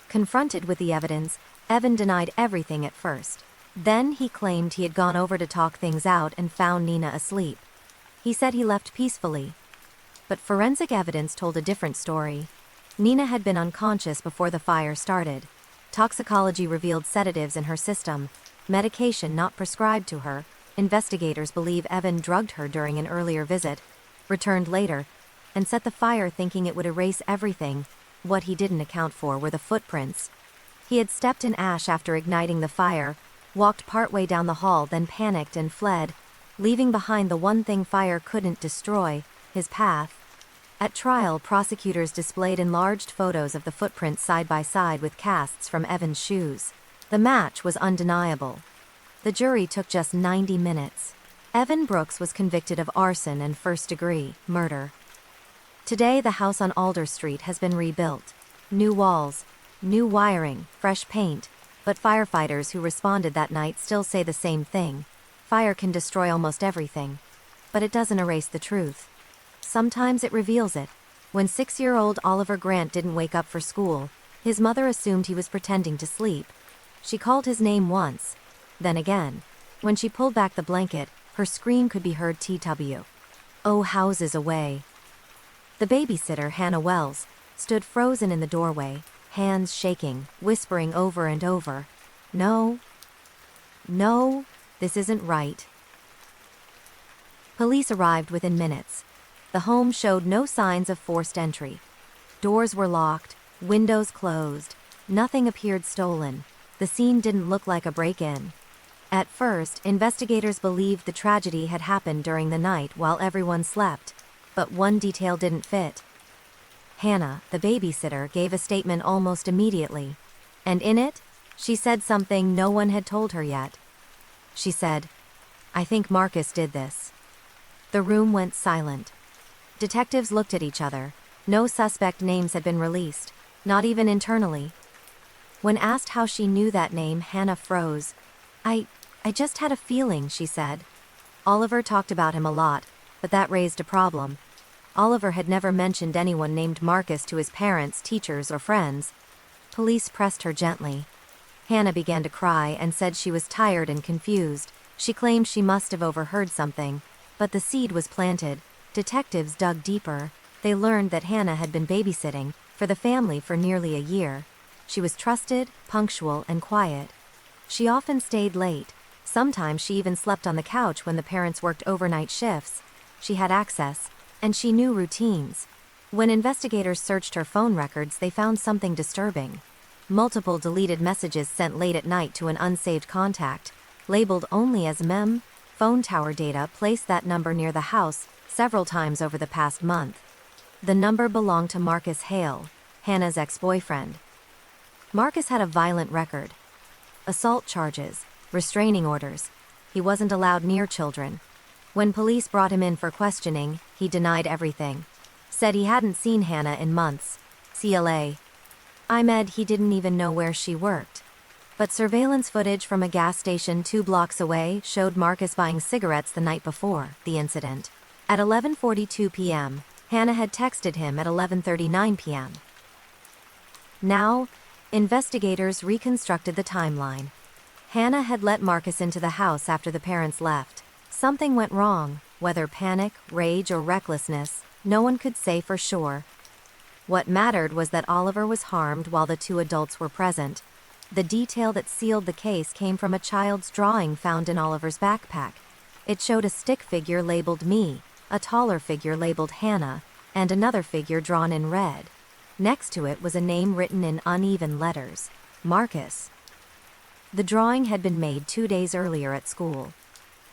Confronted with the evidence, Evan denied everything at first. Then he claimed he had gone over to talk things out and found Nina asleep. He said he left peacefully. But forensic evidence told a different story. Nina had been unconscious before the fire started. Toxicology revealed sedatives in her system, medication not prescribed to her. Investigators believe Evan drugged her during an earlier visit, returned later, and set the fire thinking it would erase everything. What he didn't account for were the footprints. He had stepped in ash after igniting the fire, walked partway down the hall, then panicked and fled, leaving behind the one thing fire couldn't destroy, his path. At trial, prosecutors displayed enlarged photos of the footprints side by side with casts from Evan's shoes. The match was undeniable. The jury took just 90 minutes. Evan Brooks was convicted of arson and first-degree murder. Today, the house on Alder Street has been rebuilt. New walls, new wiring, fresh paint, but firefighters who responded that night still say the same thing. Fire can destroy almost everything, but it doesn't erase the truth. Sometimes it reveals it. When 6-year-old Oliver Grant didn't wake up for school, his mother assumed he was pretending to sleep. She called his name once, then again. When she pulled back the blanket, her scream could be heard houses away. The babysitter, Hannah Wells, stood frozen in the doorway, hands shaking, whispering over and over, "No. No, this isn't right." Police arrived within minutes. The home showed no signs of forced entry. Doors were locked, windows closed, nothing appeared stolen. The scene didn't look like a break-in. At first, investigators believed the tragedy had happened during the night while everyone slept, but one detail didn't fit. Hannah, the babysitter, gave a statement almost immediately, and in it, she said something no one had told her yet. She said, "I think Marcus did this." The room went silent. Detectives looked at each other. No suspect names had been released, not even internally. When asked how she knew that name, Hannah froze. I just had a feeling," she said. Oliver talked about him a lot, but that raised a problem. Oliver had never mentioned anyone named Marcus to his parents, teachers, or friends. Police pressed her gently. Hannah began to cry and said she was tired and confused. She claimed she must have overheard something, but the seed was planted. Detectives dug deeper. They learned that Hannah had been babysitting for the family for nearly a year. She was trusted, punctual, and quiet. She often stayed late. Sometimes she even slept on the couch when the parents worked overnight shifts. She had access, and she knew routines. When investigators searched her phone records, they found something disturbing. Multiple deleted messages sent late at night to an unsaved contact, labeled only as mem. Phone tower data placed that number near the house several times over the past month. The number belonged to Marcus Hale, Hannah's ex-boyfriend. Marcus had a violent record. Assault charges, restraining orders. He wasn't allowed near children. When police brought him in for questioning, he denied everything. Said he hadn't seen Hannah in months. CLA. IMED, he didn't even know where she worked. But surveillance footage from a gas station 2 blocks away showed Marcus buying cigarettes the night before the incident. At 11:42 p.m., Hannah had texted him at 11:39 p.m. Now, investigators reconstructed the timeline. Hannah had let Marcus into the house after the parents left. Something went wrong, whether panic, rage, or recklessness, no one could say for sure. What mattered was that Oliver was harmed while the 2 adults were present. The detail that sealed the case came from a child's drawing found in Oliver's backpack. It showed a stick figure labeled me, a taller figure labeled Hannah, and another figure drawn in red. Next to it was a name written in uneven letters, Marcus. The drawing had been made 2 days earlier at school.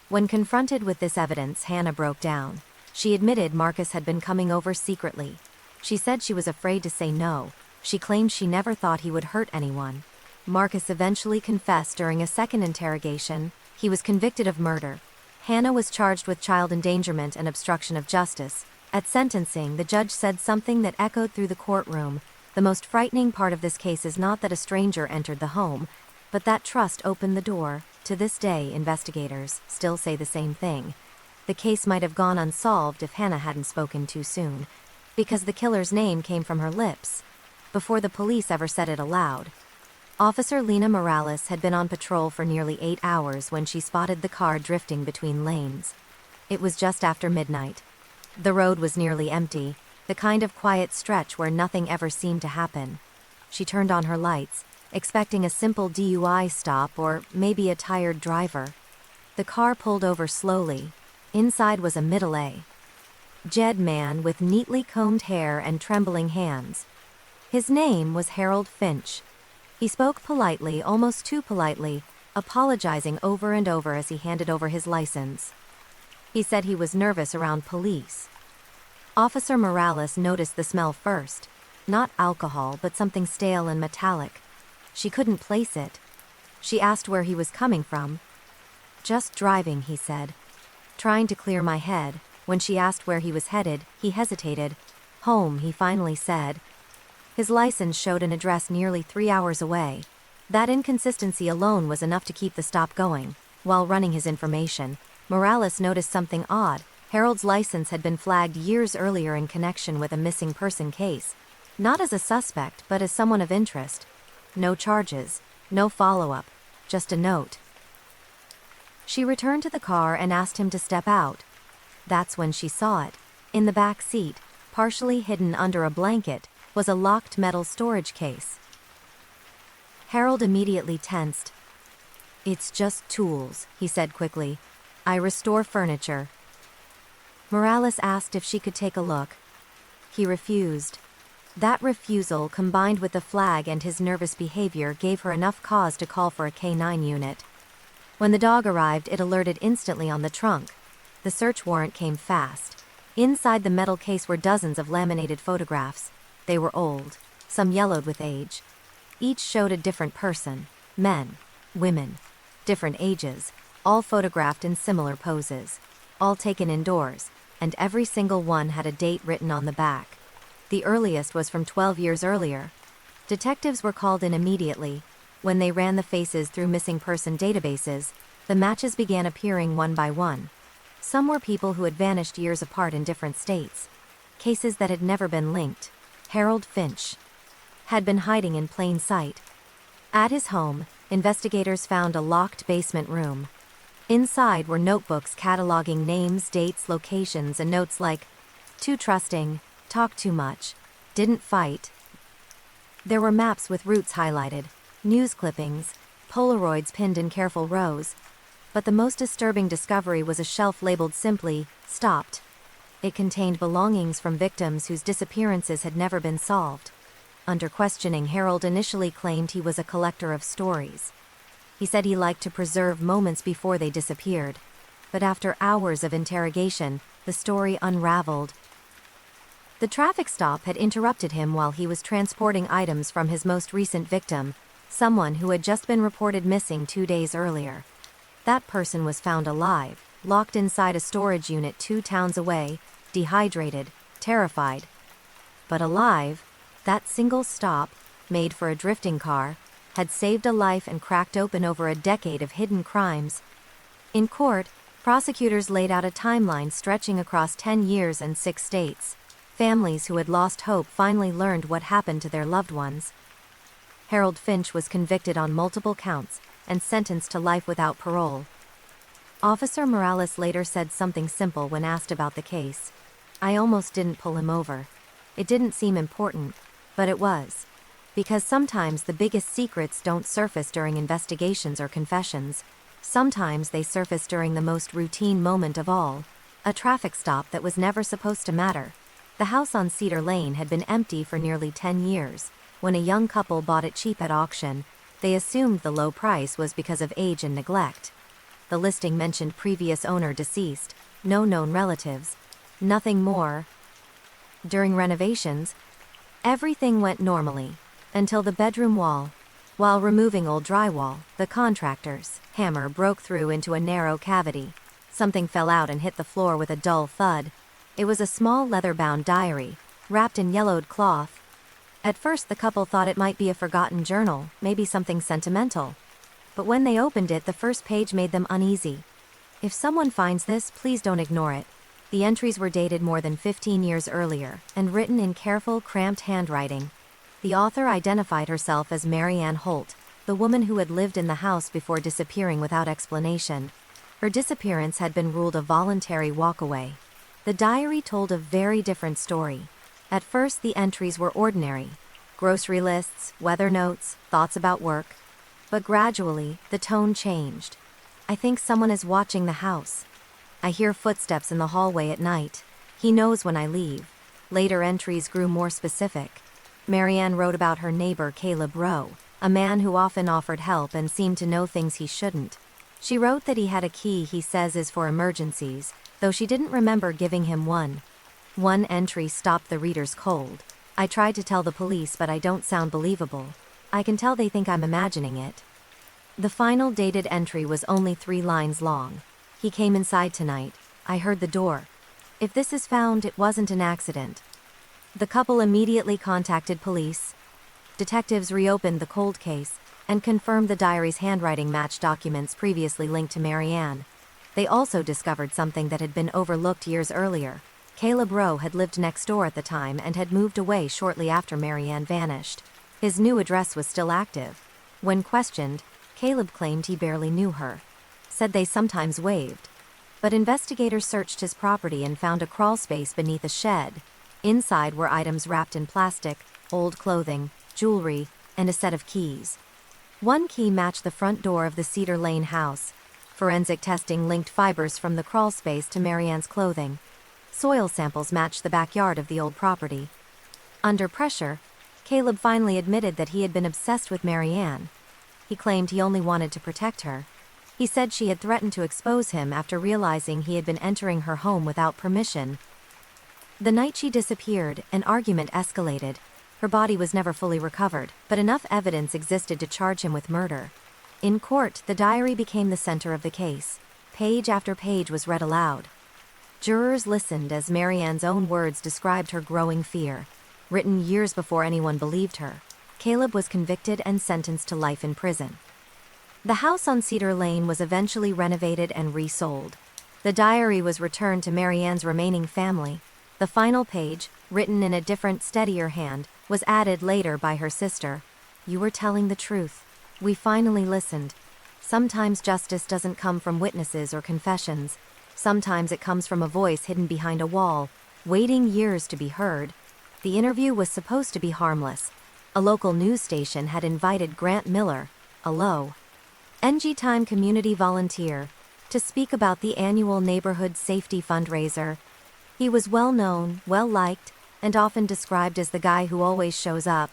When confronted with this evidence, Hannah broke down. She admitted Marcus had been coming over secretly. She said she was afraid to say no. She claimed she never thought he would hurt anyone. Marcus eventually confessed during a second interrogation. He was convicted of murder. Hannah was charged with child endangerment and obstruction of justice. At sentencing, the judge said something that echoed through the courtroom. The most frightening part of this case is not that a stranger entered the home, but that trust opened the door. To this day, investigators still say the same thing. The case might have gone unsolved if Hannah hadn't spoken too soon, because the killer's name came from her lips, before the police ever said it aloud. Officer Lena Morales had been on patrol for nearly 8 hours when she spotted the car drifting between lanes. It was just after midnight. The road was nearly empty, the kind of quiet stretch where nothing ever seemed to happen. She turned on her lights, expecting a simple DUI stop or maybe a tired driver. The car pulled over slowly. Inside was a middle-aged man with neatly combed hair and trembling hands. His name was Harold Finch. He spoke politely, almost too politely, apologizing over and over as he handed over his license. He said he was nervous around police. Officer Morales noticed the smell first. Not alcohol, but something stale and metallic. She couldn't place it. She asked where he was coming from. "Just driving," he said. "Trying to clear my head." When she asked where he was headed, he hesitated. "Home," he finally said. His license showed an address nearly 3 hours away. That inconsistency alone was enough to keep the stop going. While running his information, Morales noticed something odd. Harold's license had been flagged years earlier in connection with a missing person case. Not as a suspect, but as someone of interest. No charges, no follow-up, just a note. She returned to the car and asked him to step out. That's when she saw it. In the back seat, partially hidden under a blanket, was a locked metal storage case. Harold immediately tensed. "It's just tools," he said quickly. "I restore furniture." Morales asked if she could take a look. He refused. That refusal, combined with the flag and his nervous behavior, gave her enough cause to call for a K9 unit. When the dog arrived, it alerted instantly on the trunk. The search warrant came fast. Inside the metal case were dozens of laminated photographs. They were old, some yellowed with age. Each showed a different person. Men, women, different ages, all photographed in similar poses. All taken indoors, and every single one had a date written on the back. The earliest was from 12 years earlier. Detectives were called in immediately. When they ran the faces through missing person databases, the matches began appearing one by one. Some were people who had vanished years apart in different states. Cases that had never been linked. Harold Finch had been hiding in plain sight. At his home, investigators found a locked basement room. Inside were notebooks cataloging names, dates, locations, and notes like, "Too trusting, talk too much, didn't fight." There were maps with routes highlighted, news clippings, Polaroids pinned in careful rows. But the most disturbing discovery was a shelf labeled simply, "Stopped." It contained belongings from victims whose disappearances had never been solved. Under questioning, Harold initially claimed he was a collector of stories. He said he liked to preserve moments before they disappeared. But after hours of interrogation, the story unraveled. The traffic stop had interrupted him while he was transporting items from his most recent victim, someone who had just been reported missing 2 days earlier. That person was found alive, locked inside a storage unit 2 towns away, dehydrated, terrified. But alive, that single stop, made for a drifting car, had saved a life and cracked open over a decade of hidden crimes. In court, prosecutors laid out a timeline stretching across 10 years and 6 states. Families who had lost hope finally learned what happened to their loved ones. Harold Finch was convicted on multiple counts and sentenced to life without parole. Officer Morales later said something simple when asked about the case. "I almost didn't pull him over. It didn't seem important, but it was. Because sometimes the biggest secrets don't surface during investigations or confessions. Sometimes they surface during the most routine moment of all, a traffic stop that was never supposed to matter." The house on Cedar Lane had been empty for nearly 10 years. When a young couple bought it cheap at auction, they assumed the low price was because of age and neglect. The listing mentioned previous owner deceased, no known relatives, nothing more. During renovations, everything went normally, until the bedroom wall. While removing old drywall, the contractor's hammer broke through into a narrow cavity. Something fell out and hit the floor with a dull thud. It was a small leather-bound diary, wrapped in yellowed cloth. At first the couple thought it might be a forgotten journal, maybe something sentimental. But when they opened it, the first page made them uneasy. If someone finds this, please don't ignore it. The entries were dated more than 15 years earlier, and written in careful, cramped handwriting. The author identified herself as Mary Ann Holt, the woman who had lived in the house before disappearing without explanation. Her disappearance had been ruled a voluntary walkaway. The diary told a very different story. At first, the entries were ordinary: grocery lists, weather notes, thoughts about work. But gradually, the tone changed. "I think someone is watching the house. I hear footsteps in the hallway at night. He knows when I leave." Later entries grew more specific. Mary Ann wrote about her neighbor Caleb Rowe, a man who often offered help and seemed to know things he shouldn't. She wrote that he had a key he says is for emergencies, though she didn't remember giving him one. One entry stopped the readers cold. "I tried to tell the police, but I don't sound believable. I can tell they think I'm imagining it." The final dated entry was only 3 lines long. "He came inside tonight. I heard the door. If this is found, it wasn't an accident." The couple immediately contacted police. Detectives reopened the cold case and confirmed the diary's handwriting matched documents previously linked to Mary Ann. They also discovered something that had been overlooked years earlier. Caleb Rowe had lived next door at the time and had moved away shortly after Mary Ann vanished. His new address was still active. When questioned, Caleb claimed he barely knew her. Said they sometimes waved. But investigators searched his property and found a crawl space beneath a shed. Inside were items wrapped in plastic, old clothing, jewelry, and a set of keys. One key matched the front door of the Cedar Lane house. Forensic testing linked fibers from the crawl space to Mary Ann's clothing. Soil samples matched the backyard of the old property. Under pressure, Caleb finally admitted that he had been obsessed with Mary Ann. He claimed he only wanted to protect her. He said she had threatened to expose him after realizing he had been entering her home without permission. The night she disappeared, an argument escalated. Her body was never fully recovered, but enough evidence existed to charge him with murder. In court, the diary became the center of the case. Page after page was read aloud. Jurors listened as Mary Ann's own words described her growing fear. Written years before anyone believed her, Caleb was convicted and sentenced to life in prison. The house on Cedar Lane was eventually renovated and resold. The diary was returned to Mary Ann's remaining family. The final page, written in a different, steadier hand, was added later by her sister. "You were telling the truth. We finally listened. Sometimes justice doesn't come from witnesses or confessions. Sometimes it comes from a voice hidden behind a wall, waiting years to be heard." The interview was supposed to be harmless. A local news station had invited Grant Miller, a low-NG Time community volunteer, to speak about the annual neighborhood safety fundraiser. He was well-known, well-liked, and often described as the guy who always shows up.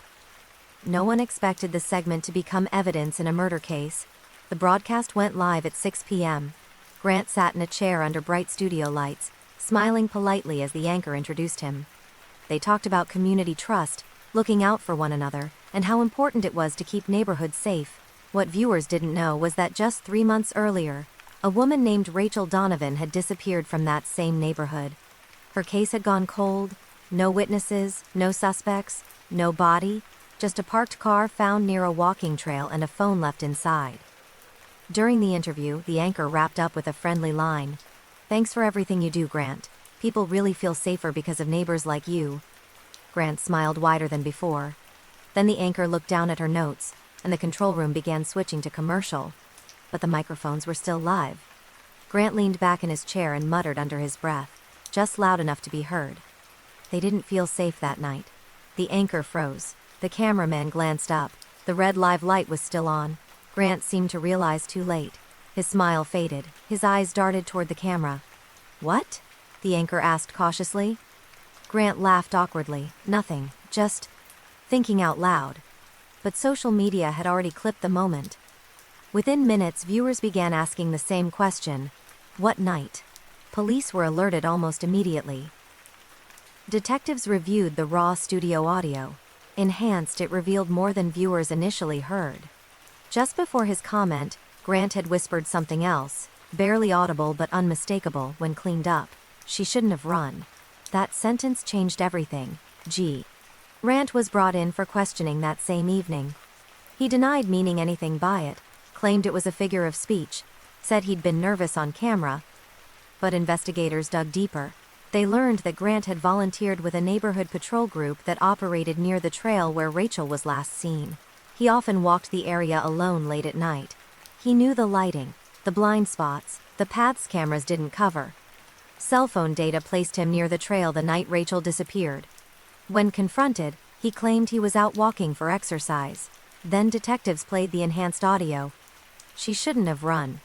No one expected the segment to become evidence in a murder case. The broadcast went live at 6 p.m. Grant sat in a chair under bright studio lights, smiling politely as the anchor introduced him. They talked about community trust, looking out for one another, and how important it was to keep neighborhoods safe. What viewers didn't know was that just 3 months earlier, a woman named Rachel Donovan had disappeared from that same neighborhood. Her case had gone cold. No witnesses, no suspects, no body, just a parked car found near a walking trail and a phone left inside. During the interview, the anchor wrapped up with a friendly line. "Thanks for everything you do, Grant. People really feel safer because of neighbors like you." Grant smiled wider than before. Then the anchor looked down at her notes, and the control room began switching to commercial. But the microphones were still live. Grant leaned back in his chair and muttered under his breath, just loud enough to be heard. They didn't feel safe that night. The anchor froze. The cameraman glanced up. The red live light was still on. Grant seemed to realize too late. His smile faded. His eyes darted toward the camera. "What?" the anchor asked cautiously. Grant laughed awkwardly. "Nothing, just thinking out loud." But social media had already clipped the moment. Within minutes, viewers began asking the same question: what night? Police were alerted almost immediately. Detectives reviewed the raw studio audio. Enhanced, it revealed more than viewers initially heard. Just before his comment, Grant had whispered something else, barely audible but unmistakable when cleaned up. She shouldn't have run. That sentence changed everything. G. Grant was brought in for questioning that same evening. He denied meaning anything by it, claimed it was a figure of speech, said he'd been nervous on camera. But investigators dug deeper. They learned that Grant had volunteered with a neighborhood patrol group that operated near the trail where Rachel was last seen. He often walked the area alone late at night. He knew the lighting, the blind spots, the paths cameras didn't cover. Cell phone data placed him near the trail the night Rachel disappeared. When confronted, he claimed he was out walking for exercise. Then detectives played the enhanced audio. She shouldn't have run.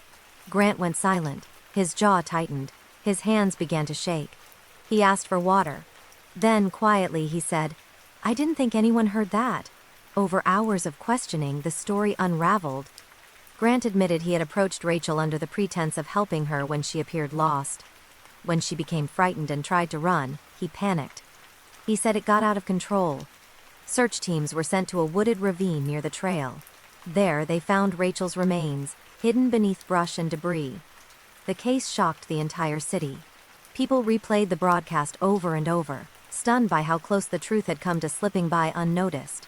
Grant went silent. His jaw tightened. His hands began to shake. He asked for water. Then, quietly, he said, "I didn't think anyone heard that." Over hours of questioning, the story unraveled. Grant admitted he had approached Rachel under the pretense of helping her when she appeared lost. When she became frightened and tried to run, he panicked. He said it got out of control. Search teams were sent to a wooded ravine near the trail. There, they found Rachel's remains, hidden beneath brush and debris. The case shocked the entire city. People replayed the broadcast over and over, stunned by how close the truth had come to slipping by unnoticed.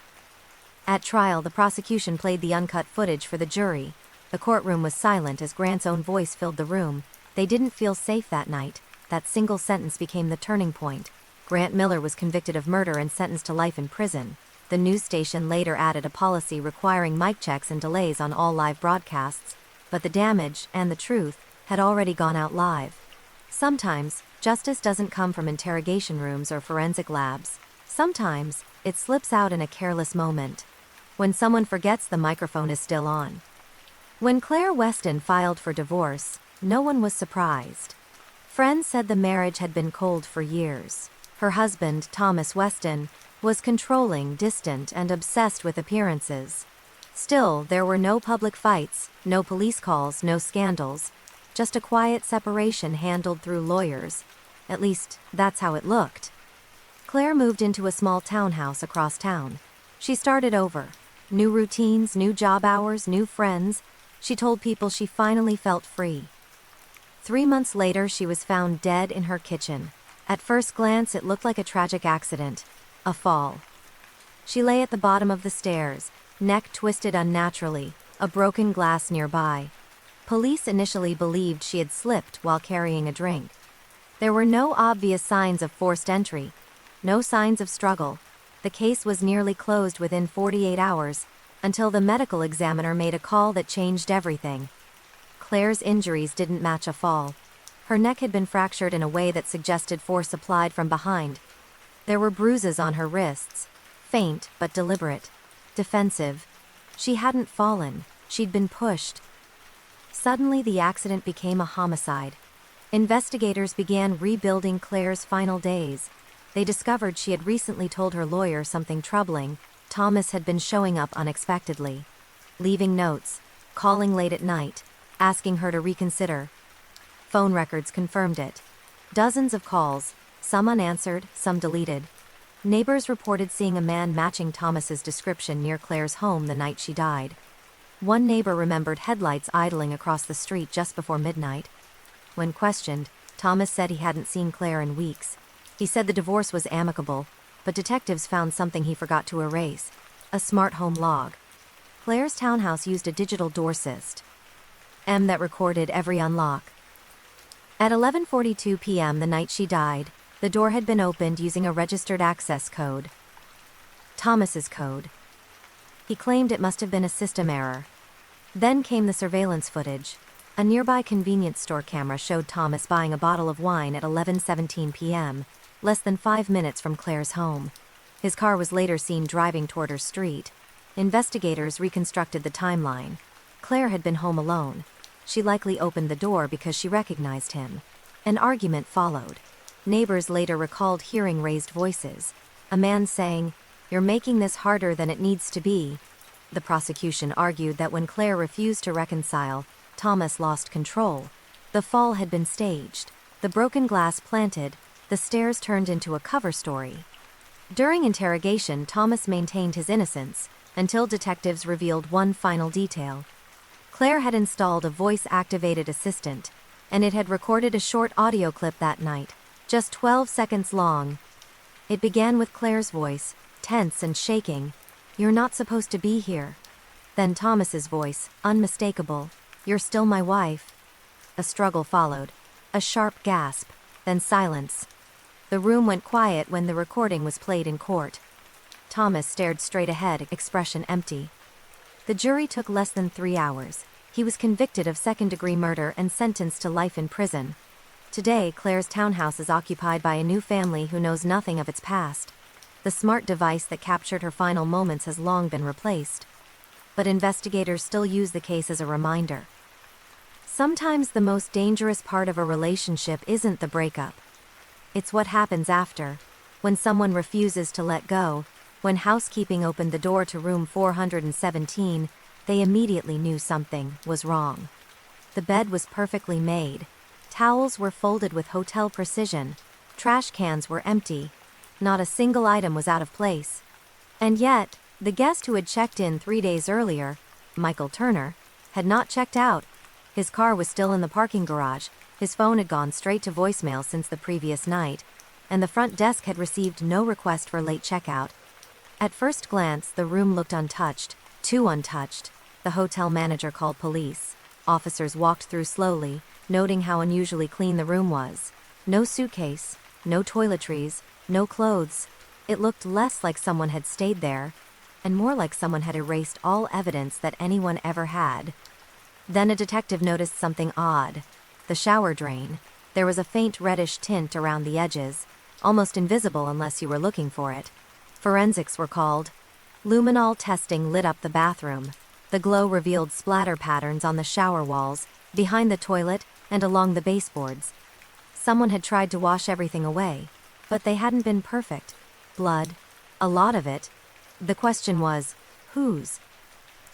At trial, the prosecution played the uncut footage for the jury. The courtroom was silent as Grant's own voice filled the room. They didn't feel safe that night. That single sentence became the turning point. Grant Miller was convicted of murder and sentenced to life in prison. The news station later added a policy requiring mic checks and delays on all live broadcasts, but the damage, and the truth, had already gone out live. Sometimes, justice doesn't come from interrogation rooms or forensic labs. Sometimes, it slips out in a careless moment. When someone forgets the microphone is still on. When Claire Weston filed for divorce, no one was surprised. Friends said the marriage had been cold for years. Her husband, Thomas Weston, was controlling, distant, and obsessed with appearances. Still, there were no public fights, no police calls, no scandals. Just a quiet separation handled through lawyers. At least, that's how it looked. Claire moved into a small townhouse across town. She started over. New routines, new job hours, new friends. She told people she finally felt free. 3 months later, she was found dead in her kitchen. At first glance, it looked like a tragic accident. A fall. She lay at the bottom of the stairs, neck twisted unnaturally, a broken glass nearby. Police initially believed she had slipped while carrying a drink. There were no obvious signs of forced entry. No signs of struggle. The case was nearly closed within 48 hours, until the medical examiner made a call that changed everything. Claire's injuries didn't match a fall. Her neck had been fractured in a way that suggested force applied from behind. There were bruises on her wrists. Faint, but deliberate. Defensive. She hadn't fallen. She'd been pushed. Suddenly, the accident became a homicide. Investigators began rebuilding Claire's final days. They discovered she had recently told her lawyer something troubling. Thomas had been showing up unexpectedly. Leaving notes. Calling late at night. Asking her to reconsider. Phone records confirmed it. Dozens of calls, some unanswered, some deleted. Neighbors reported seeing a man matching Thomas's description near Claire's home the night she died. One neighbor remembered headlights idling across the street just before midnight. When questioned, Thomas said he hadn't seen Claire in weeks. He said the divorce was amicable, but detectives found something he forgot to erase: a smart home log. Claire's townhouse used a digital door system that recorded every unlock. At 11:42 p.m. the night she died, the door had been opened using a registered access code. Thomas's code. He claimed it must have been a system error. Then came the surveillance footage. A nearby convenience store camera showed Thomas buying a bottle of wine at 11:17 p.m., less than 5 minutes from Claire's home. His car was later seen driving toward her street. Investigators reconstructed the timeline. Claire had been home alone. She likely opened the door because she recognized him. An argument followed. Neighbors later recalled hearing raised voices. A man saying, "You're making this harder than it needs to be." The prosecution argued that when Claire refused to reconcile, Thomas lost control. The fall had been staged, the broken glass planted, the stairs turned into a cover story. During interrogation, Thomas maintained his innocence, until detectives revealed one final detail. Claire had installed a voice-activated assistant, and it had recorded a short audio clip that night, just 12 seconds long. It began with Claire's voice, tense and shaking. "You're not supposed to be here." Then Thomas's voice, unmistakable. "You're still my wife." A struggle followed. A sharp gasp, then silence. The room went quiet when the recording was played in court. Thomas stared straight ahead, expression empty. The jury took less than 3 hours. He was convicted of second-degree murder and sentenced to life in prison. Today, Claire's townhouse is occupied by a new family who knows nothing of its past. The smart device that captured her final moments has long been replaced. But investigators still use the case as a reminder. Sometimes the most dangerous part of a relationship isn't the breakup. It's what happens after, when someone refuses to let go. When housekeeping opened the door to room 417, they immediately knew something was wrong. The bed was perfectly made. Towels were folded with hotel precision. Trash cans were empty. Not a single item was out of place. And yet, the guest who had checked in 3 days earlier, Michael Turner, had not checked out. His car was still in the parking garage. His phone had gone straight to voicemail since the previous night, and the front desk had received no request for late checkout. At first glance, the room looked untouched, too untouched. The hotel manager called police. Officers walked through slowly, noting how unusually clean the room was. No suitcase, no toiletries, no clothes. It looked less like someone had stayed there, and more like someone had erased all evidence that anyone ever had. Then a detective noticed something odd. The shower drain. There was a faint reddish tint around the edges, almost invisible unless you were looking for it. Forensics were called. Luminol testing lit up the bathroom. The glow revealed splatter patterns on the shower walls, behind the toilet, and along the baseboards. Someone had tried to wash everything away, but they hadn't been perfect. Blood. A lot of it. The question was, whose?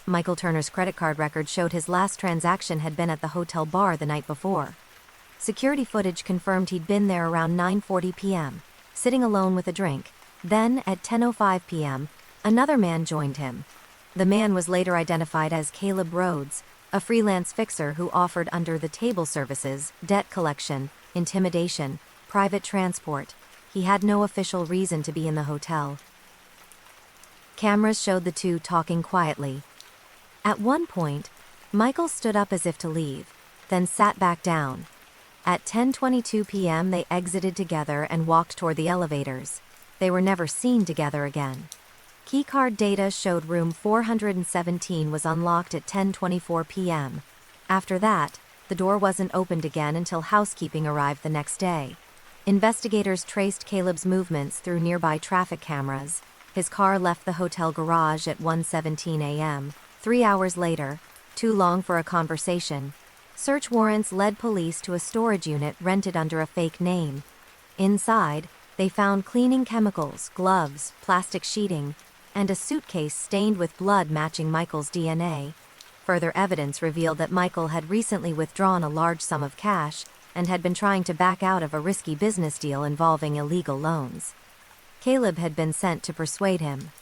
Michael Turner's credit card record showed his last transaction had been at the hotel bar the night before. Security footage confirmed he'd been there around 9:40 p.m., sitting alone with a drink. Then, at 10:05 p.m., another man joined him. The man was later identified as Caleb Rhodes, a freelance fixer who offered under-the-table services, debt collection, intimidation, private transport. He had no official reason to be in the hotel. Cameras showed the two talking quietly. At one point, Michael stood up as if to leave, then sat back down. At 10:22 p.m. they exited together and walked toward the elevators. They were never seen together again. Keycard data showed room 417 was unlocked at 10:24 p.m. After that, the door wasn't opened again until housekeeping arrived the next day. Investigators traced Caleb's movements through nearby traffic cameras. His car left the hotel garage at 1:17 a.m. 3 hours later, too long for a conversation. Search warrants led police to a storage unit rented under a fake name. Inside, they found cleaning chemicals, gloves, plastic sheeting, and a suitcase stained with blood matching Michael's DNA. Further evidence revealed that Michael had recently withdrawn a large sum of cash and had been trying to back out of a risky business deal involving illegal loans. Caleb had been sent to persuade him.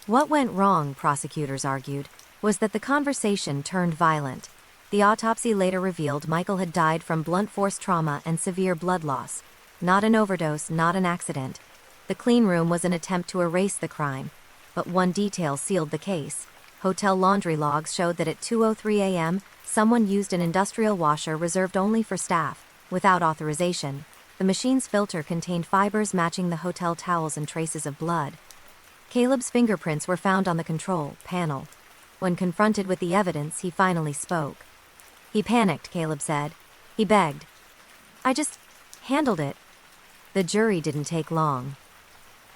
What went wrong, prosecutors argued, was that the conversation turned violent. The autopsy later revealed Michael had died from blunt force trauma and severe blood loss. Not an overdose, not an accident. The clean room was an attempt to erase the crime, but one detail sealed the case. Hotel laundry logs showed that at 2:03 a.m., someone used an industrial washer reserved only for staff, without authorization. The machine's filter contained fibers matching the hotel towels and traces of blood. Caleb's fingerprints were found on the control panel. When confronted with the evidence, he finally spoke. He panicked, Caleb said. He begged. "I just handled it." The jury didn't take long.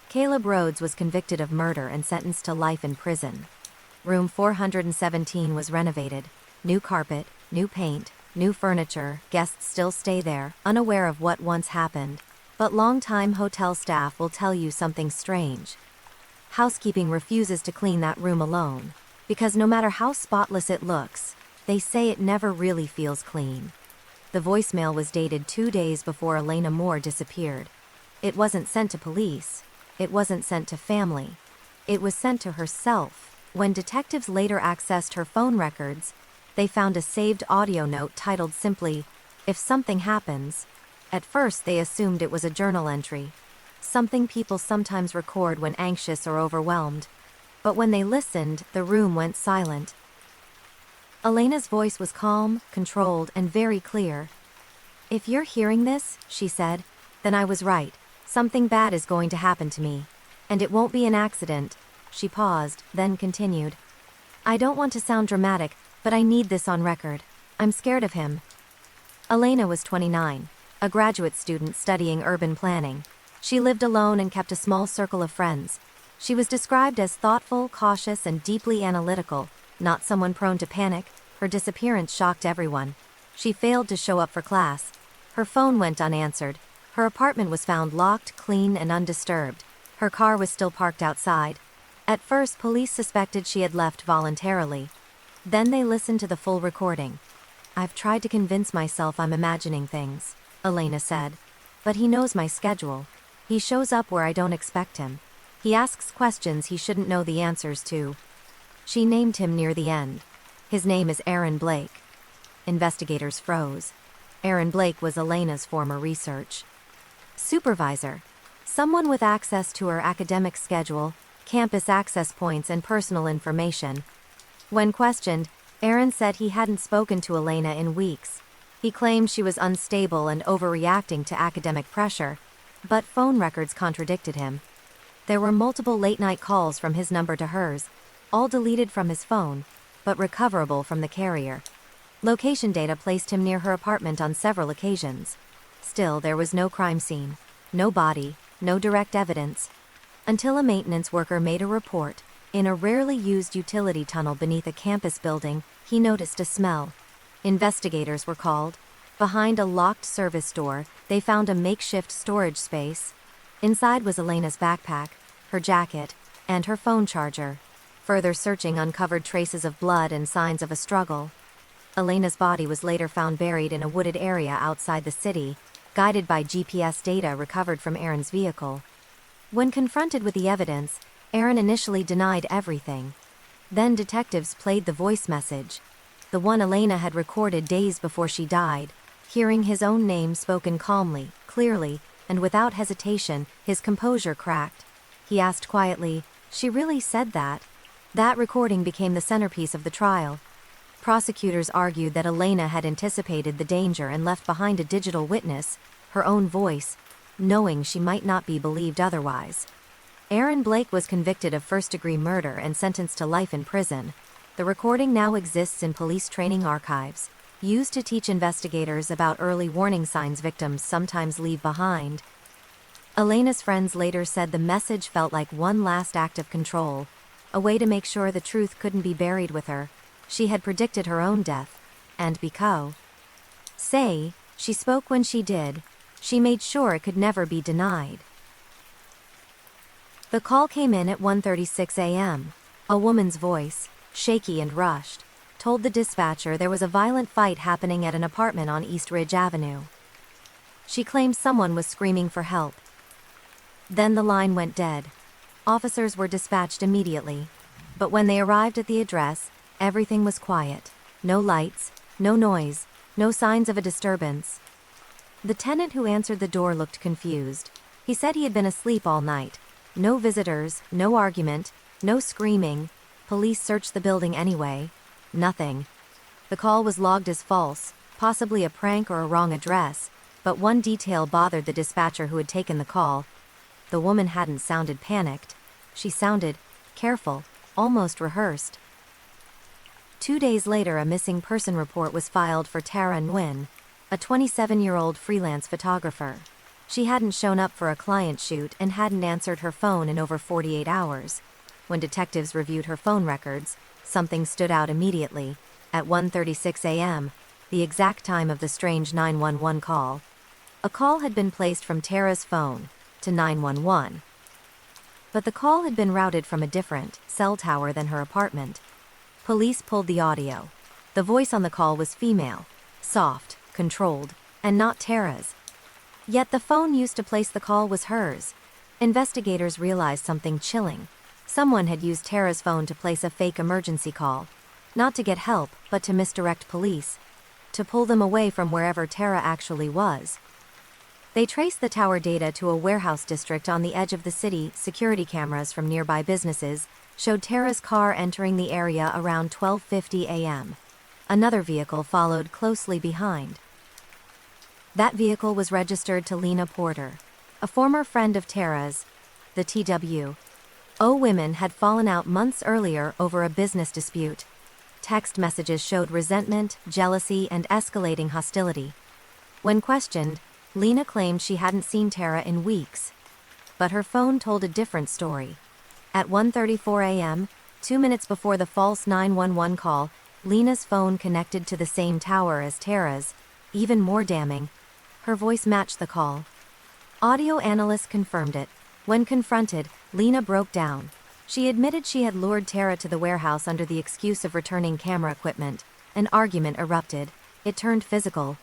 Caleb Rhodes was convicted of murder and sentenced to life in prison. Room 417 was renovated. New carpet, new paint, new furniture. Guests still stay there, unaware of what once happened. But long-time hotel staff will tell you something strange. Housekeeping refuses to clean that room alone. Because no matter how spotless it looks, they say it never really feels clean. The voicemail was dated 2 days before Elena Moore disappeared. It wasn't sent to police. It wasn't sent to family. It was sent to herself. When detectives later accessed her phone records, they found a saved audio note titled simply, "If something happens." At first they assumed it was a journal entry, something people sometimes record when anxious or overwhelmed. But when they listened, the room went silent. Elena's voice was calm, controlled, and very clear. "If you're hearing this," she said, "then I was right. Something bad is going to happen to me. And it won't be an accident." She paused, then continued. "I don't want to sound dramatic, but I need this on record. I'm scared of him." Elena was 29, a graduate student studying urban planning. She lived alone and kept a small circle of friends. She was described as thoughtful, cautious, and deeply analytical, not someone prone to panic. Her disappearance shocked everyone. She failed to show up for class. Her phone went unanswered. Her apartment was found locked, clean, and undisturbed. Her car was still parked outside. At first, police suspected she had left voluntarily. Then they listened to the full recording. "I've tried to convince myself I'm imagining things," Elena said. "But he knows my schedule. He shows up where I don't expect him. He asks questions he shouldn't know the answers to." She named him near the end. "His name is Aaron Blake." Investigators froze. Aaron Blake was Elena's former research supervisor, someone with access to her academic schedule, campus access points, and personal information. When questioned, Aaron said he hadn't spoken to Elena in weeks. He claimed she was unstable and overreacting to academic pressure, but phone records contradicted him. There were multiple late-night calls from his number to hers, all deleted from his phone, but recoverable from the carrier. Location data placed him near her apartment on several occasions. Still, there was no crime scene, no body, no direct evidence, until a maintenance worker made a report. In a rarely used utility tunnel beneath a campus building, he noticed a smell. Investigators were called. Behind a locked service door, they found a makeshift storage space. Inside was Elena's backpack, her jacket, and her phone charger. Further searching uncovered traces of blood and signs of a struggle. Elena's body was later found buried in a wooded area outside the city, guided by GPS data recovered from Aaron's vehicle. When confronted with the evidence, Aaron initially denied everything. Then detectives played the voice message, the one Elena had recorded days before she died. Hearing his own name spoken calmly, clearly, and without hesitation, his composure cracked. He asked quietly, "She really said that?" That recording became the centerpiece of the trial. Prosecutors argued that Elena had anticipated the danger and left behind a digital witness, her own voice, knowing she might not be believed otherwise. Aaron Blake was convicted of first-degree murder and sentenced to life in prison. The recording now exists in police training archives, used to teach investigators about early warning signs victims sometimes leave behind. Elena's friends later said the message felt like one last act of control, a way to make sure the truth couldn't be buried with her. She had predicted her own death, and because she spoke when she did, she made sure it could never be denied. The call came in at 1:36 a.m. A woman's voice, shaky and rushed, told the dispatcher there was a violent fight happening at an apartment on East Ridge Avenue. She claimed someone was screaming for help. Then the line went dead. Officers were dispatched immediately. But when they arrived at the address, everything was quiet. No lights, no noise, no signs of a disturbance. The tenant who answered the door looked confused. He said he had been asleep all night. No visitors, no argument, no screaming. Police searched the building anyway. Nothing. The call was logged as false, possibly a prank or a wrong address, but one detail bothered the dispatcher who had taken the call. The woman hadn't sounded panicked. She sounded careful, almost rehearsed. 2 days later, a missing person report was filed for Tara Nguyen, a 27-year-old freelance photographer. She hadn't shown up for a client shoot and hadn't answered her phone in over 48 hours. When detectives reviewed her phone records, something stood out immediately. At 1:36 a.m., the exact time of the strange 911 call, a call had been placed from Tara's phone to 911. But the call had been routed from a different cell tower than her apartment. Police pulled the audio. The voice on the call was female, soft, controlled, and not Tara's. Yet the phone used to place the call was hers. Investigators realized something chilling. Someone had used Tara's phone to place a fake emergency call. Not to get help, but to misdirect police. To pull them away from wherever Tara actually was. They traced the tower data to a warehouse district on the edge of the city. Security cameras from nearby businesses showed Tara's car entering the area around 12:50 a.m. Another vehicle followed closely behind. That vehicle was registered to Lena Porter, a former friend of Tara's. The TWO women had fallen out months earlier over a business dispute. Text messages showed resentment, jealousy, and escalating hostility. When questioned, Lena claimed she hadn't seen Tara in weeks. But her phone told a different story. At 1:34 a.m., 2 minutes before the false 911 call, Lena's phone connected to the same tower as Tara's. Even more damning, her voice matched the call. Audio analysts confirmed it. When confronted, Lena broke down. She admitted she had lured Tara to the warehouse under the excuse of returning camera equipment. An argument erupted. It turned physical.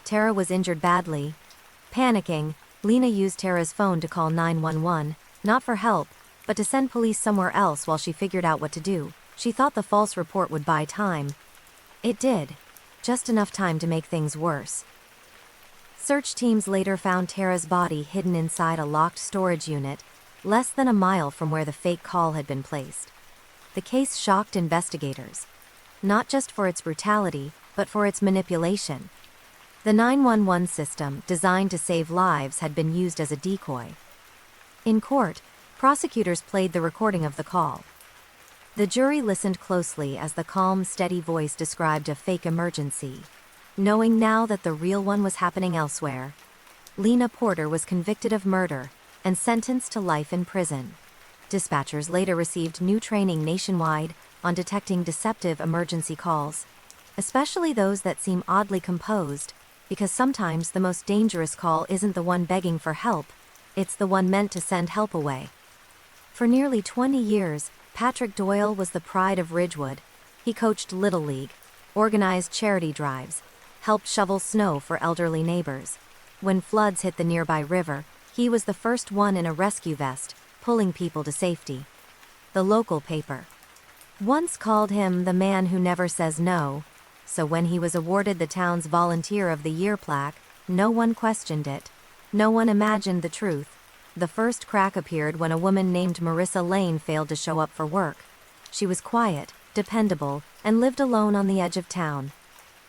Tara was injured badly. Panicking, Lena used Tara's phone to call 911, not for help, but to send police somewhere else while she figured out what to do. She thought the false report would buy time. It did. Just enough time to make things worse. Search teams later found Tara's body hidden inside a locked storage unit, less than a mile from where the fake call had been placed. The case shocked investigators. Not just for its brutality, but for its manipulation. The 911 system, designed to save lives, had been used as a decoy. In court, prosecutors played the recording of the call. The jury listened closely as the calm, steady voice described a fake emergency. Knowing now that the real one was happening elsewhere, Lena Porter was convicted of murder and sentenced to life in prison. Dispatchers later received new training nationwide on detecting deceptive emergency calls, especially those that seem oddly composed, because sometimes the most dangerous call isn't the one begging for help, it's the one meant to send help away. For nearly 20 years, Patrick Doyle was the pride of Ridgewood. He coached Little League, organized charity drives, helped shovel snow for elderly neighbors. When floods hit the nearby river, he was the first one in a rescue vest, pulling people to safety. The local paper once called him the man who never says no, so when he was awarded the town's Volunteer of the Year plaque, no one questioned it. No one imagined the truth. The first crack appeared when a woman named Marissa Lane failed to show up for work. She was quiet, dependable, and lived alone on the edge of town.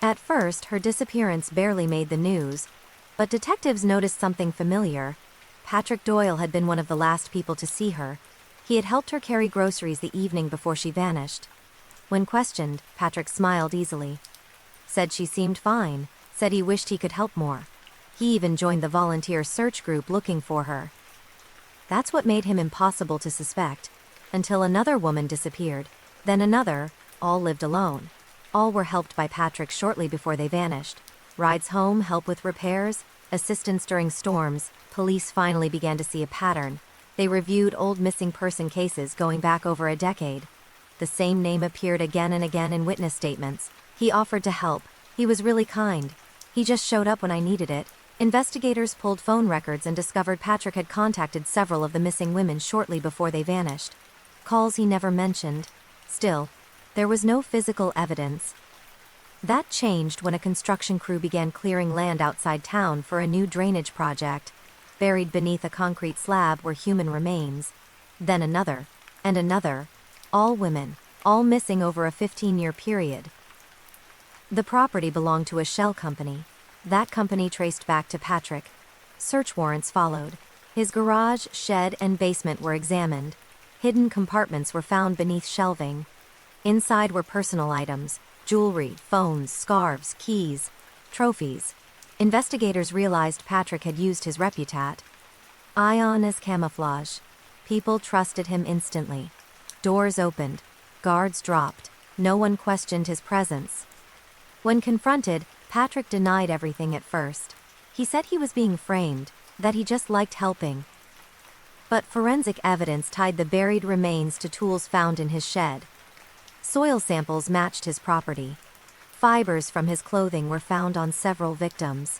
At first, her disappearance barely made the news, but detectives noticed something familiar. Patrick Doyle had been one of the last people to see her. He had helped her carry groceries the evening before she vanished. When questioned, Patrick smiled easily. Said she seemed fine, said he wished he could help more. He even joined the volunteer search group looking for her. That's what made him impossible to suspect, until another woman disappeared, then another. All lived alone. All were helped by Patrick shortly before they vanished. Rides home, help with repairs, assistance during storms. Police finally began to see a pattern. They reviewed old missing person cases going back over a decade. The same name appeared again and again in witness statements. He offered to help. He was really kind. He just showed up when I needed it. Investigators pulled phone records and discovered Patrick had contacted several of the missing women shortly before they vanished. Calls he never mentioned. Still, there was no physical evidence. That changed when a construction crew began clearing land outside town for a new drainage project. Buried beneath a concrete slab were human remains. Then another, and another. All women, all missing over a 15-year period. The property belonged to a shell company. That company traced back to Patrick. Search warrants followed. His garage, shed, and basement were examined. Hidden compartments were found beneath shelving. Inside were personal items, jewelry, phones, scarves, keys, trophies. Investigators realized Patrick had used his reputat ion as camouflage. People trusted him instantly. Doors opened. Guards dropped. No one questioned his presence. When confronted, Patrick denied everything at first. He said he was being framed, that he just liked helping. But forensic evidence tied the buried remains to tools found in his shed. Soil samples matched his property. Fibers from his clothing were found on several victims.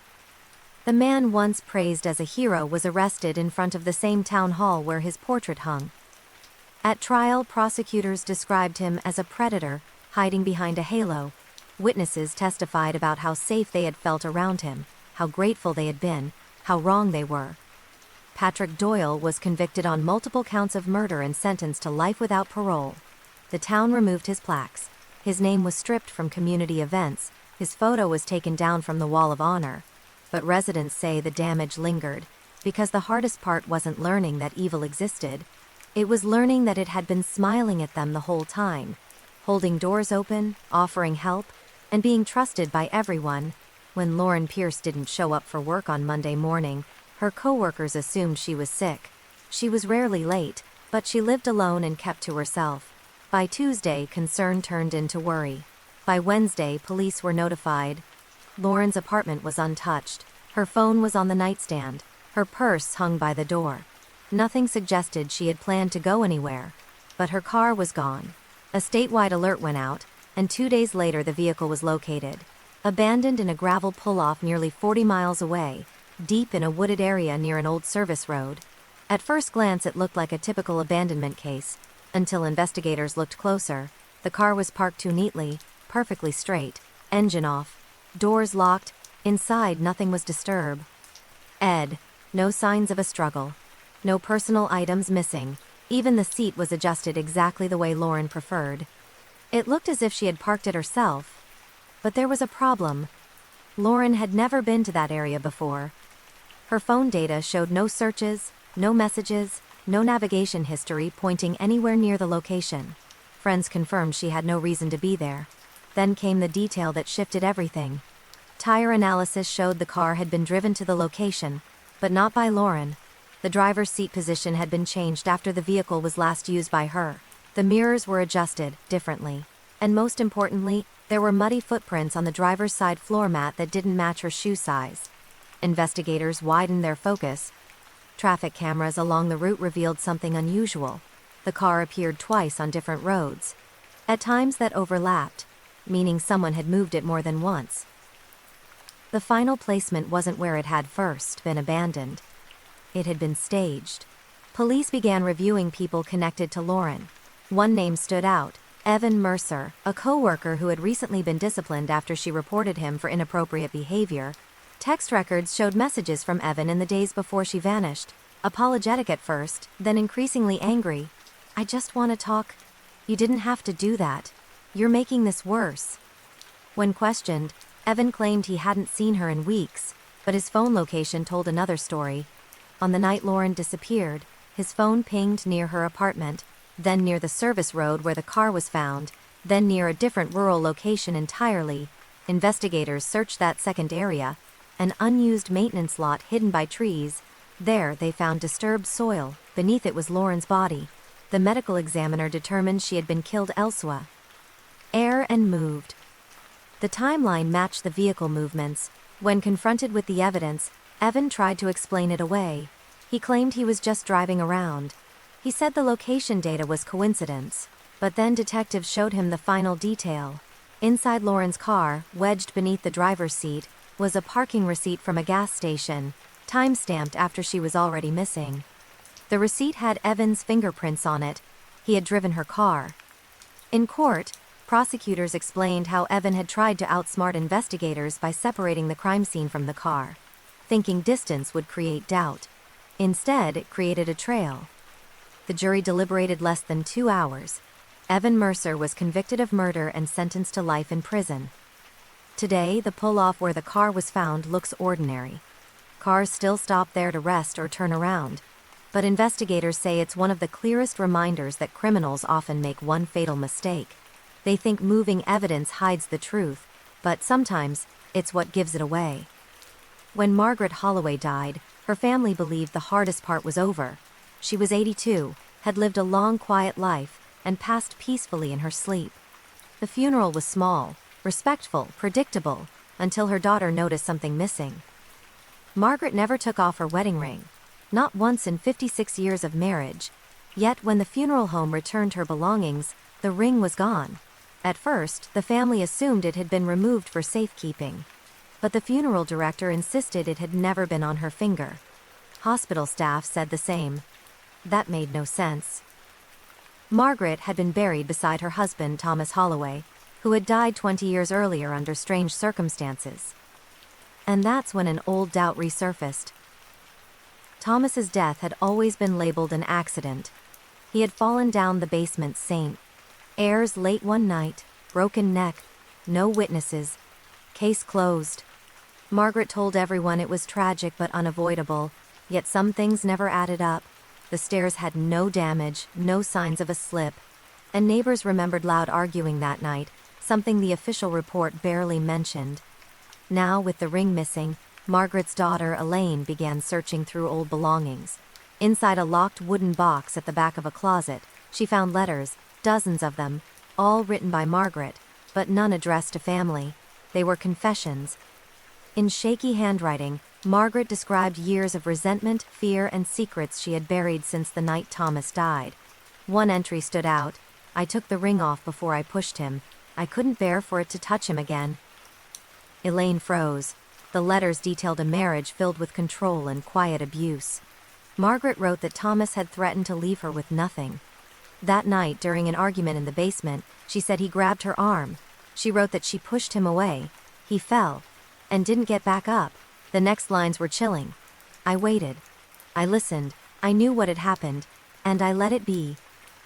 The man once praised as a hero was arrested in front of the same town hall where his portrait hung. At trial, prosecutors described him as a predator, hiding behind a halo. Witnesses testified about how safe they had felt around him, how grateful they had been, how wrong they were. Patrick Doyle was convicted on multiple counts of murder and sentenced to life without parole. The town removed his plaques. His name was stripped from community events. His photo was taken down from the Wall of Honor. But residents say the damage lingered, because the hardest part wasn't learning that evil existed. It was learning that it had been smiling at them the whole time, holding doors open, offering help, and being trusted by everyone. When Lauren Pierce didn't show up for work on Monday morning, her coworkers assumed she was sick. She was rarely late, but she lived alone and kept to herself. By Tuesday, concern turned into worry. By Wednesday, police were notified. Lauren's apartment was untouched. Her phone was on the nightstand. Her purse hung by the door. Nothing suggested she had planned to go anywhere. But her car was gone. A statewide alert went out, and 2 days later the vehicle was located. Abandoned in a gravel pull-off nearly 40 miles away, deep in a wooded area near an old service road. At first glance it looked like a typical abandonment case, until investigators looked closer. The car was parked too neatly, perfectly straight, engine off, doors locked, inside nothing was disturbed. Ed, no signs of a struggle. No personal items missing. Even the seat was adjusted exactly the way Lauren preferred. It looked as if she had parked it herself. But there was a problem. Lauren had never been to that area before. Her phone data showed no searches, no messages, no navigation history pointing anywhere near the location. Friends confirmed she had no reason to be there. Then came the detail that shifted everything. Tire analysis showed the car had been driven to the location, but not by Lauren. The driver's seat position had been changed after the vehicle was last used by her. The mirrors were adjusted differently. And most importantly, there were muddy footprints on the driver's side floor mat that didn't match her shoe size. Investigators widened their focus. Traffic cameras along the route revealed something unusual. The car appeared twice on different roads. At times that overlapped, meaning someone had moved it more than once. The final placement wasn't where it had first been abandoned. It had been staged. Police began reviewing people connected to Lauren. One name stood out, Evan Mercer, a co-worker who had recently been disciplined after she reported him for inappropriate behavior. Text records showed messages from Evan in the days before she vanished, apologetic at first, then increasingly angry. "I just want to talk. You didn't have to do that. You're making this worse." When questioned, Evan claimed he hadn't seen her in weeks, but his phone location told another story. On the night Lauren disappeared, his phone pinged near her apartment, then near the service road where the car was found, then near a different rural location entirely. Investigators searched that second area, an unused maintenance lot hidden by trees. There they found disturbed soil. Beneath it was Lauren's body. The medical examiner determined she had been killed elsewhere. Air and moved. The timeline matched the vehicle movements. When confronted with the evidence, Evan tried to explain it away. He claimed he was just driving around. He said the location data was coincidence, but then detectives showed him the final detail. Inside Lauren's car, wedged beneath the driver's seat, was a parking receipt from a gas station, time-stamped after she was already missing. The receipt had Evan's fingerprints on it. He had driven her car. In court, prosecutors explained how Evan had tried to outsmart investigators by separating the crime scene from the car, thinking distance would create doubt. Instead, it created a trail. The jury deliberated less than 2 hours. Evan Mercer was convicted of murder and sentenced to life in prison. Today, the pull-off where the car was found looks ordinary. Cars still stop there to rest or turn around, but investigators say it's one of the clearest reminders that criminals often make one fatal mistake. They think moving evidence hides the truth, but sometimes, it's what gives it away. When Margaret Holloway died, her family believed the hardest part was over. She was 82, had lived a long, quiet life, and passed peacefully in her sleep. The funeral was small, respectful, predictable, until her daughter noticed something missing. Margaret never took off her wedding ring, not once in 56 years of marriage. Yet when the funeral home returned her belongings, the ring was gone. At first, the family assumed it had been removed for safekeeping. But the funeral director insisted it had never been on her finger. Hospital staff said the same. That made no sense. Margaret had been buried beside her husband, Thomas Holloway, who had died 20 years earlier under strange circumstances. And that's when an old doubt resurfaced. Thomas's death had always been labeled an accident. He had fallen down the basement St. Ayres late one night, broken neck, no witnesses. Case closed. Margaret told everyone it was tragic but unavoidable, yet some things never added up. The stairs had no damage, no signs of a slip, and neighbors remembered loud arguing that night, something the official report barely mentioned. Now, with the ring missing, Margaret's daughter Elaine began searching through old belongings. Inside a locked wooden box at the back of a closet, she found letters, dozens of them, all written by Margaret, but none addressed to family. They were confessions. In shaky handwriting, Margaret described years of resentment, fear, and secrets she had buried since the night Thomas died. One entry stood out. "I took the ring off before I pushed him. I couldn't bear for it to touch him again." Elaine froze. The letters detailed a marriage filled with control and quiet abuse. Margaret wrote that Thomas had threatened to leave her with nothing. That night, during an argument in the basement, she said he grabbed her arm. She wrote that she pushed him away. He fell and didn't get back up. The next lines were chilling. "I waited. I listened. I knew what had happened, and I let it be."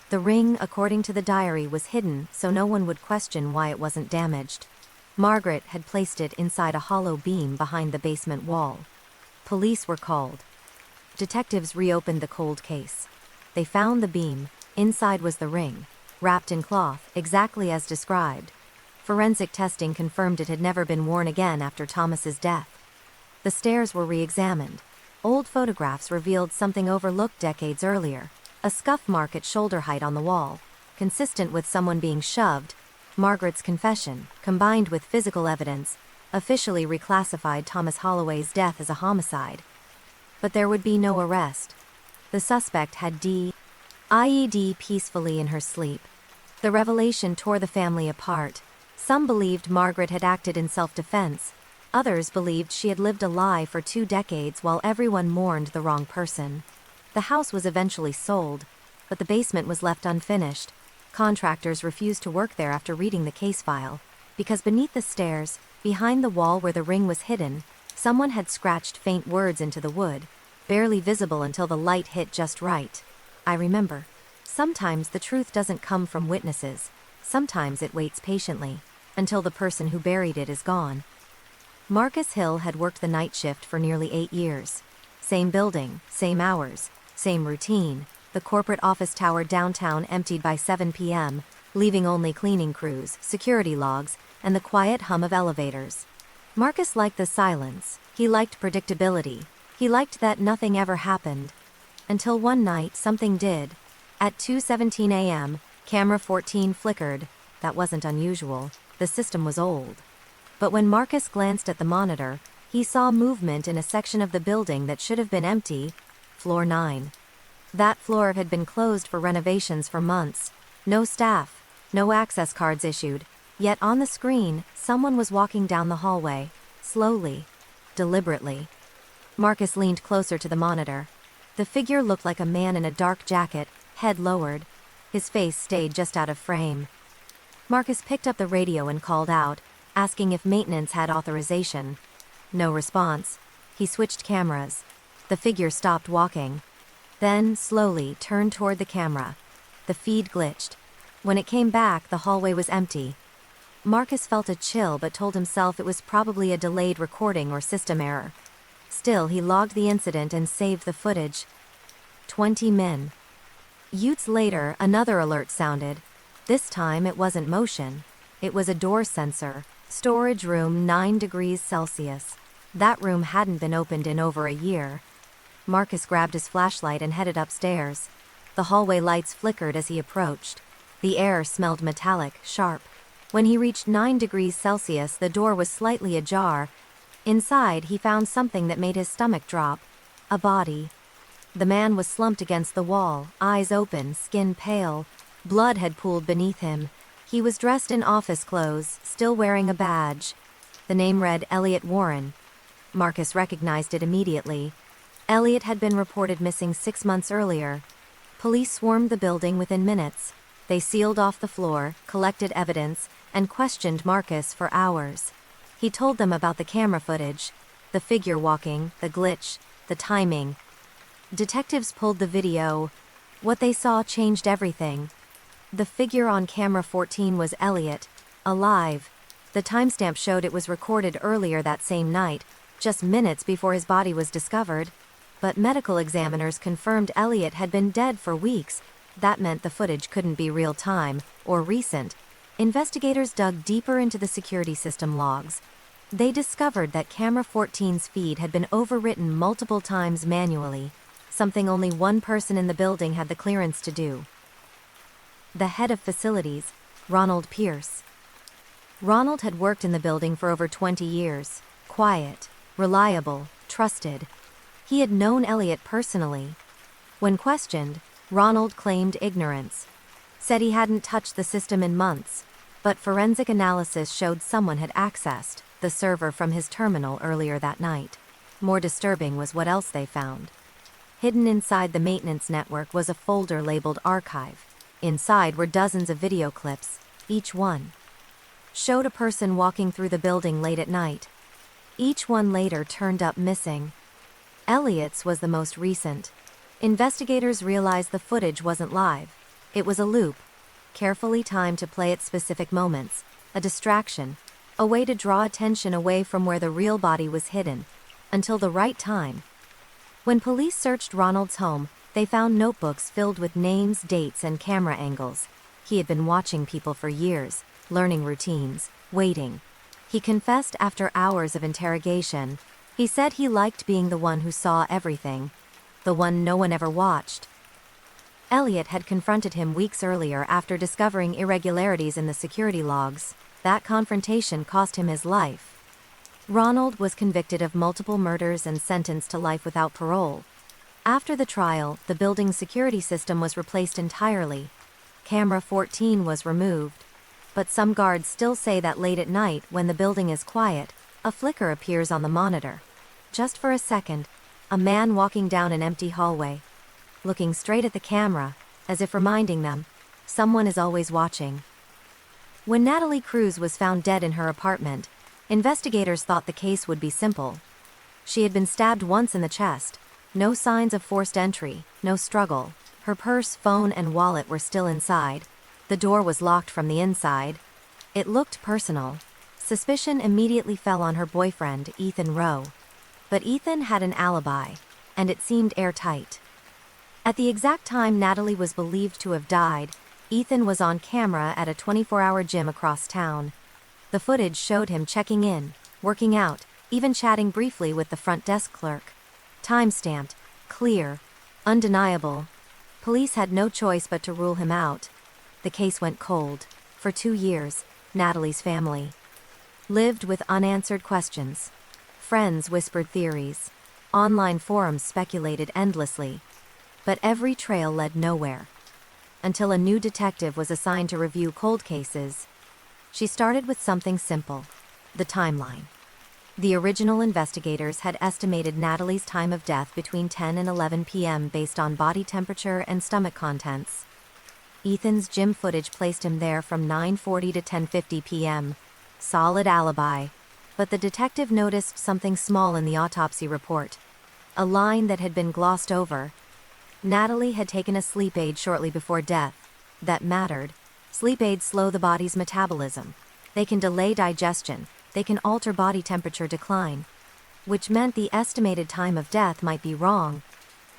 The ring, according to the diary, was hidden so no one would question why it wasn't damaged. Margaret had placed it inside a hollow beam behind the basement wall. Police were called. Detectives reopened the cold case. They found the beam. Inside was the ring, wrapped in cloth, exactly as described. Forensic testing confirmed it had never been worn again after Thomas's death. The stairs were re-examined. Old photographs revealed something overlooked decades earlier, a scuff mark at shoulder height on the wall, consistent with someone being shoved. Margaret's confession, combined with physical evidence, officially reclassified Thomas Holloway's death as a homicide. But there would be no arrest. The suspect had IED peacefully in her sleep. The revelation tore the family apart. Some believed Margaret had acted in self-defense. Others believed she had lived a lie for 2 decades while everyone mourned the wrong person. The house was eventually sold, but the basement was left unfinished. Contractors refused to work there after reading the case file, because beneath the stairs, behind the wall where the ring was hidden, someone had scratched faint words into the wood, barely visible until the light hit just right. "I remember. Sometimes the truth doesn't come from witnesses. Sometimes it waits patiently, until the person who buried it is gone." Marcus Hill had worked the night shift for nearly 8 years. Same building, same hours, same routine. The corporate office tower downtown emptied by 7 p.m., leaving only cleaning crews, security logs, and the quiet hum of elevators. Marcus liked the silence. He liked predictability. He liked that nothing ever happened. Until one night, something did. At 2:17 a.m., camera 14 flickered. That wasn't unusual. The system was old. But when Marcus glanced at the monitor, he saw movement in a section of the building that should have been empty, floor 9. That floor had been closed for renovations for months. No staff, no access cards issued. Yet on the screen, someone was walking down the hallway, slowly, deliberately. Marcus leaned closer to the monitor. The figure looked like a man in a dark jacket, head lowered. His face stayed just out of frame. Marcus picked up the radio and called out, asking if maintenance had authorization. No response. He switched cameras. The figure stopped walking. Then, slowly, turned toward the camera. The feed glitched. When it came back, the hallway was empty. Marcus felt a chill but told himself it was probably a delayed recording or system error. Still, he logged the incident and saved the footage. 20 men. Yeats later, another alert sounded. This time it wasn't motion. It was a door sensor. Storage room 9 degrees Celsius. That room hadn't been opened in over a year. Marcus grabbed his flashlight and headed upstairs. The hallway lights flickered as he approached. The air smelled metallic, sharp. When he reached 9 degrees Celsius, the door was slightly ajar. Inside, he found something that made his stomach drop. A body. The man was slumped against the wall, eyes open, skin pale. Blood had pooled beneath him. He was dressed in office clothes, still wearing a badge. The name read Elliot Warren. Marcus recognized it immediately. Elliot had been reported missing 6 months earlier. Police swarmed the building within minutes. They sealed off the floor, collected evidence, and questioned Marcus for hours. He told them about the camera footage, the figure walking, the glitch, the timing. Detectives pulled the video. What they saw changed everything. The figure on camera 14 was Elliot, alive. The timestamp showed it was recorded earlier that same night, just minutes before his body was discovered. But medical examiners confirmed Elliot had been dead for weeks. That meant the footage couldn't be real time, or recent. Investigators dug deeper into the security system logs. They discovered that camera 14's feed had been overwritten multiple times manually, something only one person in the building had the clearance to do. The head of facilities, Ronald Pierce. Ronald had worked in the building for over 20 years. Quiet, reliable, trusted. He had known Elliot personally. When questioned, Ronald claimed ignorance. Said he hadn't touched the system in months, but forensic analysis showed someone had accessed the server from his terminal earlier that night. More disturbing was what else they found. Hidden inside the maintenance network was a folder labeled Archive. Inside were dozens of video clips, each one showed a person walking through the building late at night. Each one later turned up missing. Elliot's was the most recent. Investigators realized the footage wasn't live. It was a loop, carefully timed to play at specific moments, a distraction, a way to draw attention away from where the real body was hidden, until the right time. When police searched Ronald's home, they found notebooks filled with names, dates, and camera angles. He had been watching people for years, learning routines, waiting. He confessed after hours of interrogation. He said he liked being the one who saw everything, the one no one ever watched. Elliot had confronted him weeks earlier after discovering irregularities in the security logs. That confrontation cost him his life. Ronald was convicted of multiple murders and sentenced to life without parole. After the trial, the building's security system was replaced entirely. Camera 14 was removed. But some guards still say that late at night, when the building is quiet, a flicker appears on the monitor. Just for a second, a man walking down an empty hallway, looking straight at the camera, as if reminding them, someone is always watching. When Natalie Cruz was found dead in her apartment, investigators thought the case would be simple. She had been stabbed once in the chest. No signs of forced entry, no struggle. Her purse, phone, and wallet were still inside. The door was locked from the inside. It looked personal. Suspicion immediately fell on her boyfriend, Ethan Rowe. But Ethan had an alibi, and it seemed airtight. At the exact time Natalie was believed to have died, Ethan was on camera at a 24-hour gym across town. The footage showed him checking in, working out, even chatting briefly with the front desk clerk. Time-stamped, clear, undeniable. Police had no choice but to rule him out. The case went cold. For 2 years, Natalie's family lived with unanswered questions. Friends whispered theories. Online forums speculated endlessly. But every trail led nowhere. Until a new detective was assigned to review cold cases. She started with something simple: the timeline. The original investigators had estimated Natalie's time of death between 10 and 11 p.m. based on body temperature and stomach contents. Ethan's gym footage placed him there from 9:40 to 10:50 p.m. Solid alibi. But the detective noticed something small in the autopsy report. A line that had been glossed over. Natalie had taken a sleep aid shortly before death. That mattered. Sleep aids slow the body's metabolism. They can delay digestion. They can alter body temperature decline. Which meant the estimated time of death might be wrong.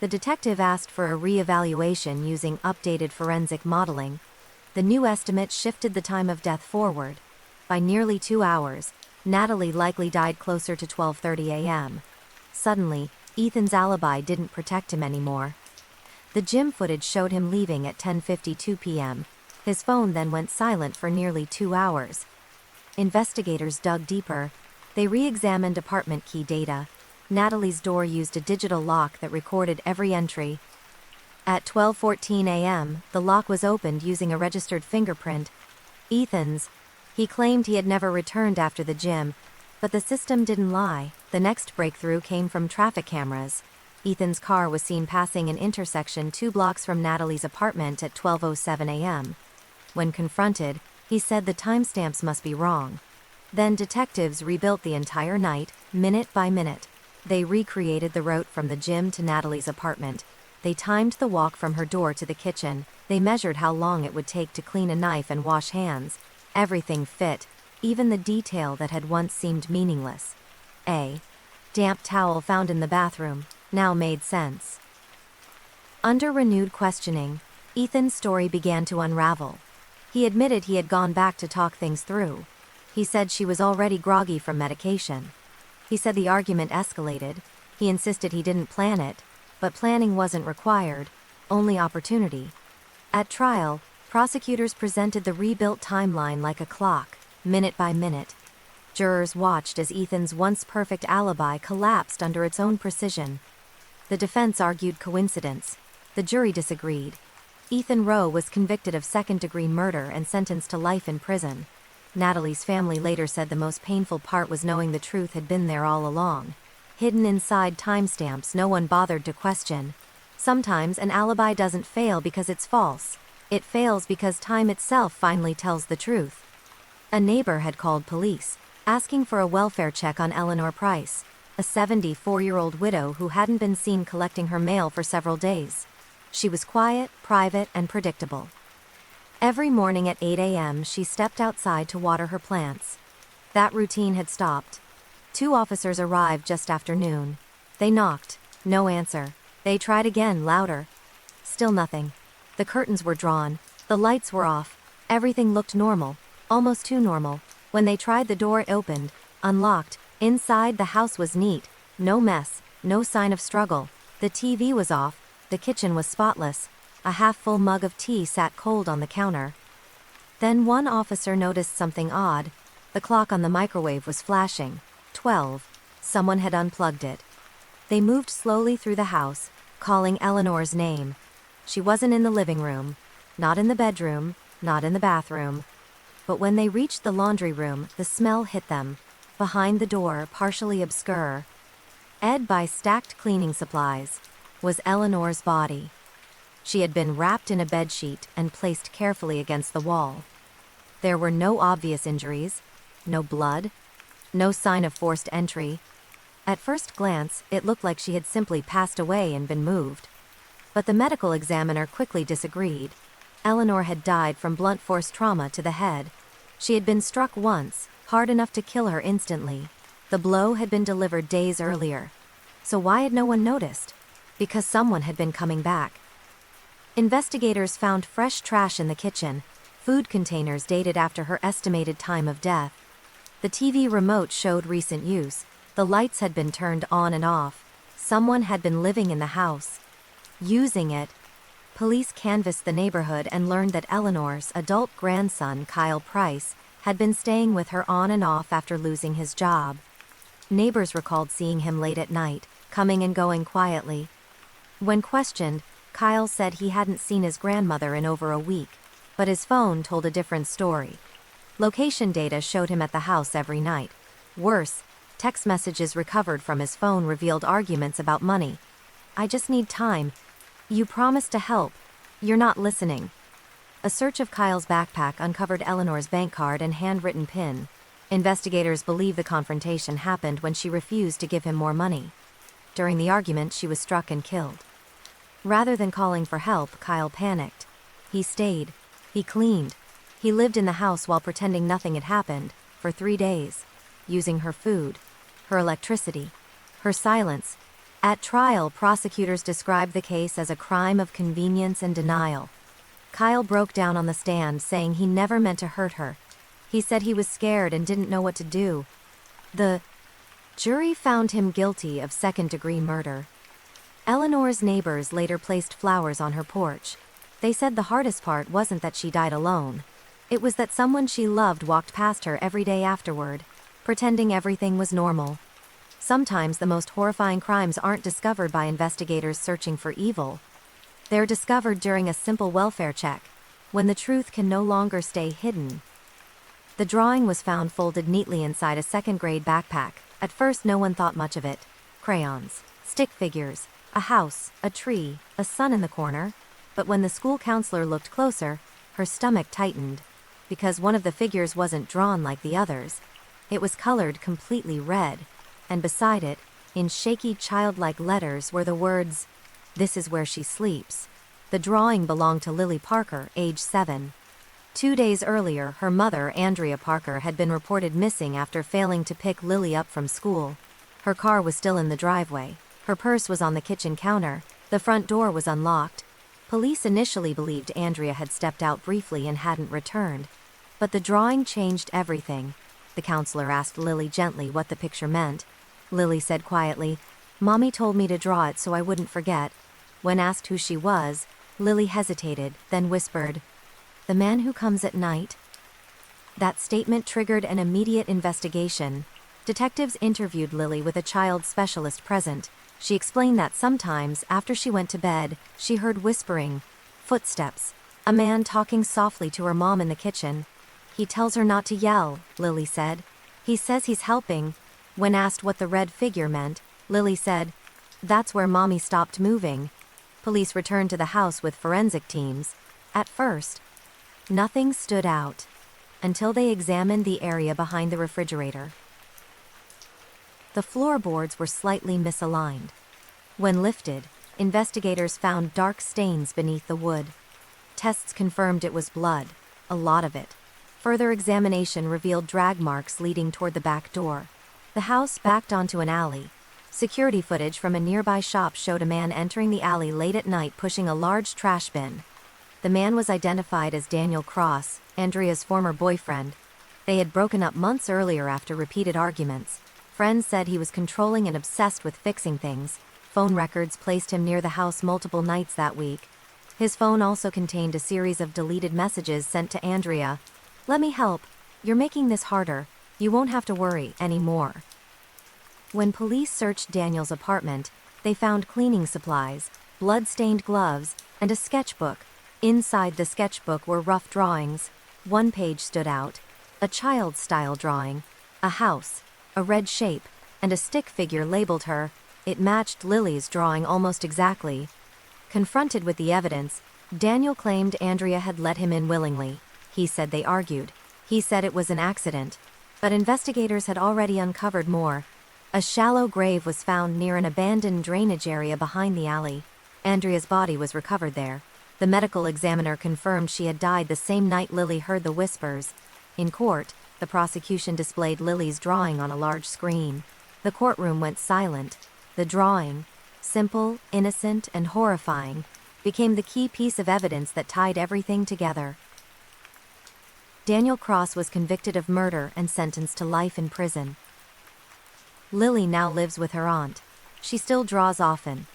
The detective asked for a re-evaluation using updated forensic modeling. The new estimate shifted the time of death forward. By nearly 2 hours, Natalie likely died closer to 12:30 a.m. Suddenly, Ethan's alibi didn't protect him anymore. The gym footage showed him leaving at 10:52 p.m. His phone then went silent for nearly 2 hours. Investigators dug deeper. They re-examined apartment key data. Natalie's door used a digital lock that recorded every entry. At 12:14 a.m., the lock was opened using a registered fingerprint. Ethan's. He claimed he had never returned after the gym, but the system didn't lie. The next breakthrough came from traffic cameras. Ethan's car was seen passing an intersection 2 blocks from Natalie's apartment at 12:07 a.m. When confronted, he said the timestamps must be wrong. Then detectives rebuilt the entire night, minute by minute. They recreated the route from the gym to Natalie's apartment. They timed the walk from her door to the kitchen. They measured how long it would take to clean a knife and wash hands. Everything fit, even the detail that had once seemed meaningless. A damp towel found in the bathroom now made sense. Under renewed questioning, Ethan's story began to unravel. He admitted he had gone back to talk things through. He said she was already groggy from medication. He said the argument escalated. He insisted he didn't plan it, but planning wasn't required, only opportunity. At trial, prosecutors presented the rebuilt timeline like a clock, minute by minute. Jurors watched as Ethan's once perfect alibi collapsed under its own precision. The defense argued coincidence. The jury disagreed. Ethan Rowe was convicted of second-degree murder and sentenced to life in prison. Natalie's family later said the most painful part was knowing the truth had been there all along. Hidden inside timestamps no one bothered to question. Sometimes an alibi doesn't fail because it's false. It fails because time itself finally tells the truth. A neighbor had called police, asking for a welfare check on Eleanor Price, a 74-year-old widow who hadn't been seen collecting her mail for several days. She was quiet, private, and predictable. Every morning at 8 a.m. she stepped outside to water her plants. That routine had stopped. 2 officers arrived just after noon. They knocked. No answer. They tried again, louder. Still nothing. The curtains were drawn. The lights were off. Everything looked normal. Almost too normal. When they tried the door, it opened. Unlocked. Inside, the house was neat. No mess. No sign of struggle. The TV was off. The kitchen was spotless. A half-full mug of tea sat cold on the counter. Then one officer noticed something odd. The clock on the microwave was flashing. 12. Someone had unplugged it. They moved slowly through the house, calling Eleanor's name. She wasn't in the living room, not in the bedroom, not in the bathroom. But when they reached the laundry room, the smell hit them. Behind the door, partially obscure, by stacked cleaning supplies, was Eleanor's body. She had been wrapped in a bedsheet and placed carefully against the wall. There were no obvious injuries, no blood, no sign of forced entry. At first glance, it looked like she had simply passed away and been moved. But the medical examiner quickly disagreed. Eleanor had died from blunt force trauma to the head. She had been struck once, hard enough to kill her instantly. The blow had been delivered days earlier. So why had no one noticed? Because someone had been coming back. Investigators found fresh trash in the kitchen, food containers dated after her estimated time of death. The TV remote showed recent use. The lights had been turned on and off. Someone had been living in the house. Using it. Police canvassed the neighborhood and learned that Eleanor's adult grandson, Kyle Price, had been staying with her on and off after losing his job. Neighbors recalled seeing him late at night, coming and going quietly. When questioned, Kyle said he hadn't seen his grandmother in over a week, but his phone told a different story. Location data showed him at the house every night. Worse, text messages recovered from his phone revealed arguments about money. "I just need time. You promised to help. You're not listening." A search of Kyle's backpack uncovered Eleanor's bank card and handwritten PIN. Investigators believe the confrontation happened when she refused to give him more money. During the argument, she was struck and killed. Rather than calling for help, Kyle panicked. He stayed. He cleaned. He lived in the house while pretending nothing had happened, for 3 days, using her food, her electricity, her silence. At trial, prosecutors described the case as a crime of convenience and denial. Kyle broke down on the stand, saying he never meant to hurt her. He said he was scared and didn't know what to do. The jury found him guilty of second-degree murder. Eleanor's neighbors later placed flowers on her porch. They said the hardest part wasn't that she died alone. It was that someone she loved walked past her every day afterward, pretending everything was normal. Sometimes the most horrifying crimes aren't discovered by investigators searching for evil. They're discovered during a simple welfare check, when the truth can no longer stay hidden. The drawing was found folded neatly inside a second-grade backpack. At first no one thought much of it. Crayons, stick figures, a house, a tree, a sun in the corner. But when the school counselor looked closer, her stomach tightened. Because one of the figures wasn't drawn like the others. It was colored completely red. And beside it, in shaky childlike letters, were the words, "This is where she sleeps." The drawing belonged to Lily Parker, age 7. 2 days earlier, her mother, Andrea Parker, had been reported missing after failing to pick Lily up from school. Her car was still in the driveway. Her purse was on the kitchen counter. The front door was unlocked. Police initially believed Andrea had stepped out briefly and hadn't returned. But the drawing changed everything. The counselor asked Lily gently what the picture meant. Lily said quietly, "Mommy told me to draw it so I wouldn't forget." When asked who she was, Lily hesitated, then whispered, "The man who comes at night." That statement triggered an immediate investigation. Detectives interviewed Lily with a child specialist present. She explained that sometimes, after she went to bed, she heard whispering, footsteps, a man talking softly to her mom in the kitchen. "He tells her not to yell," Lily said. "He says he's helping." When asked what the red figure meant, Lily said, "That's where Mommy stopped moving." Police returned to the house with forensic teams. At first, nothing stood out until they examined the area behind the refrigerator. The floorboards were slightly misaligned. When lifted, investigators found dark stains beneath the wood. Tests confirmed it was blood, a lot of it. Further examination revealed drag marks leading toward the back door. The house backed onto an alley. Security footage from a nearby shop showed a man entering the alley late at night pushing a large trash bin. The man was identified as Daniel Cross, Andrea's former boyfriend. They had broken up months earlier after repeated arguments. Friends said he was controlling and obsessed with fixing things. Phone records placed him near the house multiple nights that week. His phone also contained a series of deleted messages sent to Andrea. "Let me help. You're making this harder. You won't have to worry anymore." When police searched Daniel's apartment, they found cleaning supplies, blood-stained gloves, and a sketchbook. Inside the sketchbook were rough drawings. One page stood out. A child-style drawing. A house, a red shape, and a stick figure labeled her. It matched Lily's drawing almost exactly. Confronted with the evidence, Daniel claimed Andrea had let him in willingly. He said they argued. He said it was an accident. But investigators had already uncovered more. A shallow grave was found near an abandoned drainage area behind the alley. Andrea's body was recovered there. The medical examiner confirmed she had died the same night Lily heard the whispers. In court, the prosecution displayed Lily's drawing on a large screen. The courtroom went silent. The drawing, simple, innocent, and horrifying, became the key piece of evidence that tied everything together. Daniel Cross was convicted of murder and sentenced to life in prison. Lily now lives with her aunt. She still draws often,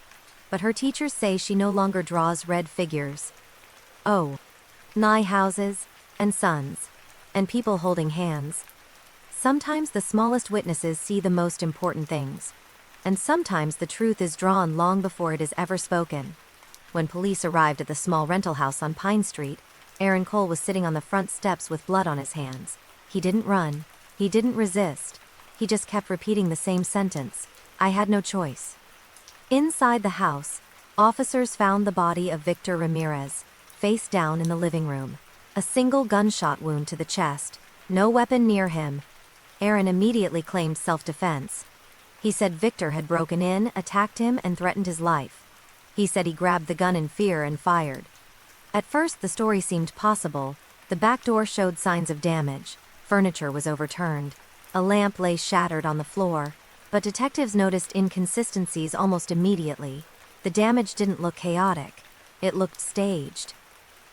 but her teachers say she no longer draws red figures. Oh, nigh houses, and suns, and people holding hands. Sometimes the smallest witnesses see the most important things, and sometimes the truth is drawn long before it is ever spoken. When police arrived at the small rental house on Pine Street, Aaron Cole was sitting on the front steps with blood on his hands. He didn't run. He didn't resist. He just kept repeating the same sentence. "I had no choice." Inside the house, officers found the body of Victor Ramirez, face down in the living room. A single gunshot wound to the chest. No weapon near him. Aaron immediately claimed self-defense. He said Victor had broken in, attacked him, and threatened his life. He said he grabbed the gun in fear and fired. At first the story seemed possible. The back door showed signs of damage. Furniture was overturned. A lamp lay shattered on the floor. But detectives noticed inconsistencies almost immediately. The damage didn't look chaotic. It looked staged.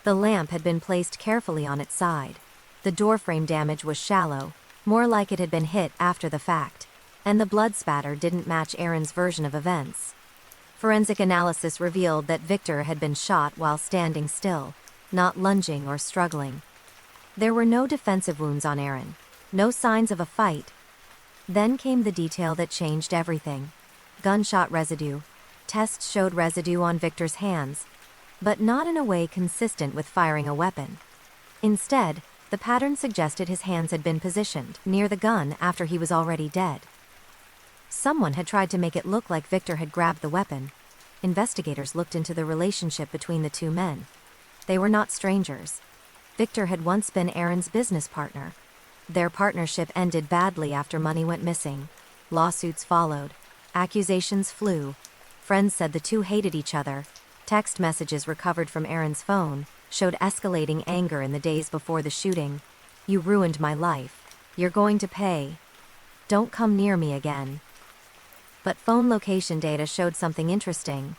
The lamp had been placed carefully on its side. The doorframe damage was shallow, more like it had been hit after the fact. And the blood spatter didn't match Aaron's version of events. Forensic analysis revealed that Victor had been shot while standing still, not lunging or struggling. There were no defensive wounds on Aaron. No signs of a fight. Then came the detail that changed everything. Gunshot residue. Tests showed residue on Victor's hands, but not in a way consistent with firing a weapon. Instead, The pattern suggested his hands had been positioned near the gun after he was already dead. Someone had tried to make it look like Victor had grabbed the weapon. Investigators looked into the relationship between the two men. They were not strangers. Victor had once been Aaron's business partner. Their partnership ended badly after money went missing. Lawsuits followed. Accusations flew. Friends said the two hated each other. Text messages recovered from Aaron's phone showed escalating anger in the days before the shooting. "You ruined my life. You're going to pay. Don't come near me again." But phone location data showed something interesting.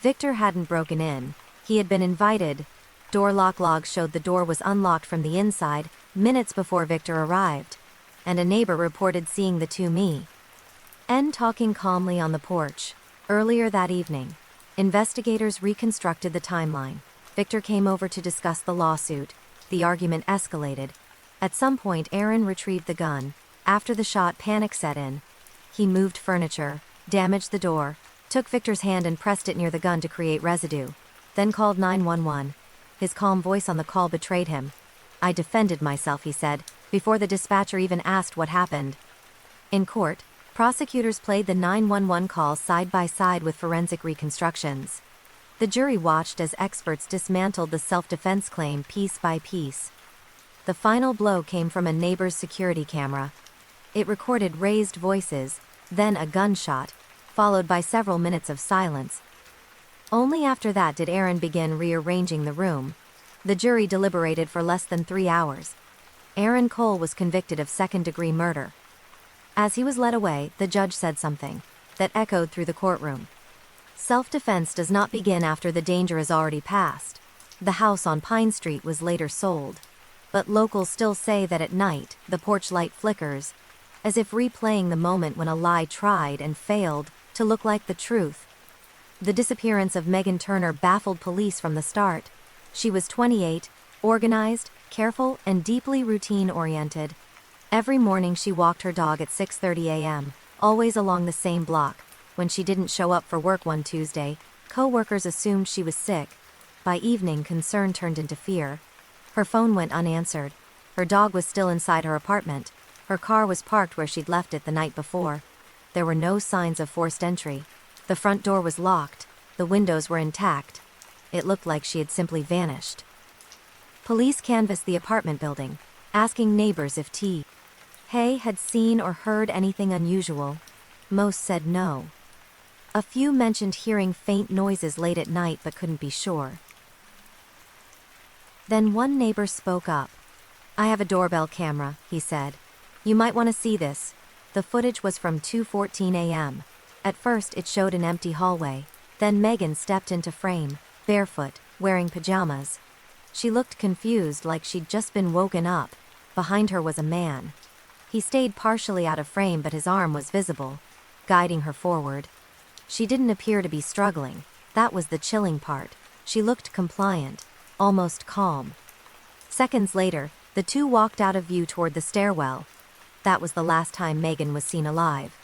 Victor hadn't broken in. He had been invited. Door lock logs showed the door was unlocked from the inside minutes before Victor arrived, and a neighbor reported seeing the two men talking calmly on the porch. Earlier that evening, investigators reconstructed the timeline. Victor came over to discuss the lawsuit. The argument escalated. At some point, Aaron retrieved the gun. After the shot, panic set in. He moved furniture, damaged the door, took Victor's hand and pressed it near the gun to create residue, then called 911. His calm voice on the call betrayed him. "I defended myself," he said, before the dispatcher even asked what happened. In court, prosecutors played the 911 call side by side with forensic reconstructions. The jury watched as experts dismantled the self-defense claim piece by piece. The final blow came from a neighbor's security camera. It recorded raised voices, then a gunshot, followed by several minutes of silence. Only after that did Aaron begin rearranging the room. The jury deliberated for less than 3 hours. Aaron Cole was convicted of second-degree murder. As he was led away, the judge said something that echoed through the courtroom. "Self-defense does not begin after the danger is already past." The house on Pine Street was later sold. But locals still say that at night, the porch light flickers, as if replaying the moment when a lie tried and failed to look like the truth. The disappearance of Megan Turner baffled police from the start. She was 28, organized, careful, and deeply routine-oriented. Every morning she walked her dog at 6:30 a.m., always along the same block. When she didn't show up for work one Tuesday, co-workers assumed she was sick. By evening, concern turned into fear. Her phone went unanswered. Her dog was still inside her apartment. Her car was parked where she'd left it the night before. There were no signs of forced entry. The front door was locked. The windows were intact. It looked like she had simply vanished. Police canvassed the apartment building, asking neighbors if Hay had seen or heard anything unusual. Most said no. A few mentioned hearing faint noises late at night but couldn't be sure. Then one neighbor spoke up. "I have a doorbell camera," he said. "You might want to see this." The footage was from 2:14 a.m. At first it showed an empty hallway. Then Megan stepped into frame, barefoot, wearing pajamas. She looked confused, like she'd just been woken up. Behind her was a man. He stayed partially out of frame, but his arm was visible, guiding her forward. She didn't appear to be struggling. That was the chilling part. She looked compliant, almost calm. Seconds later, the two walked out of view toward the stairwell. That was the last time Megan was seen alive.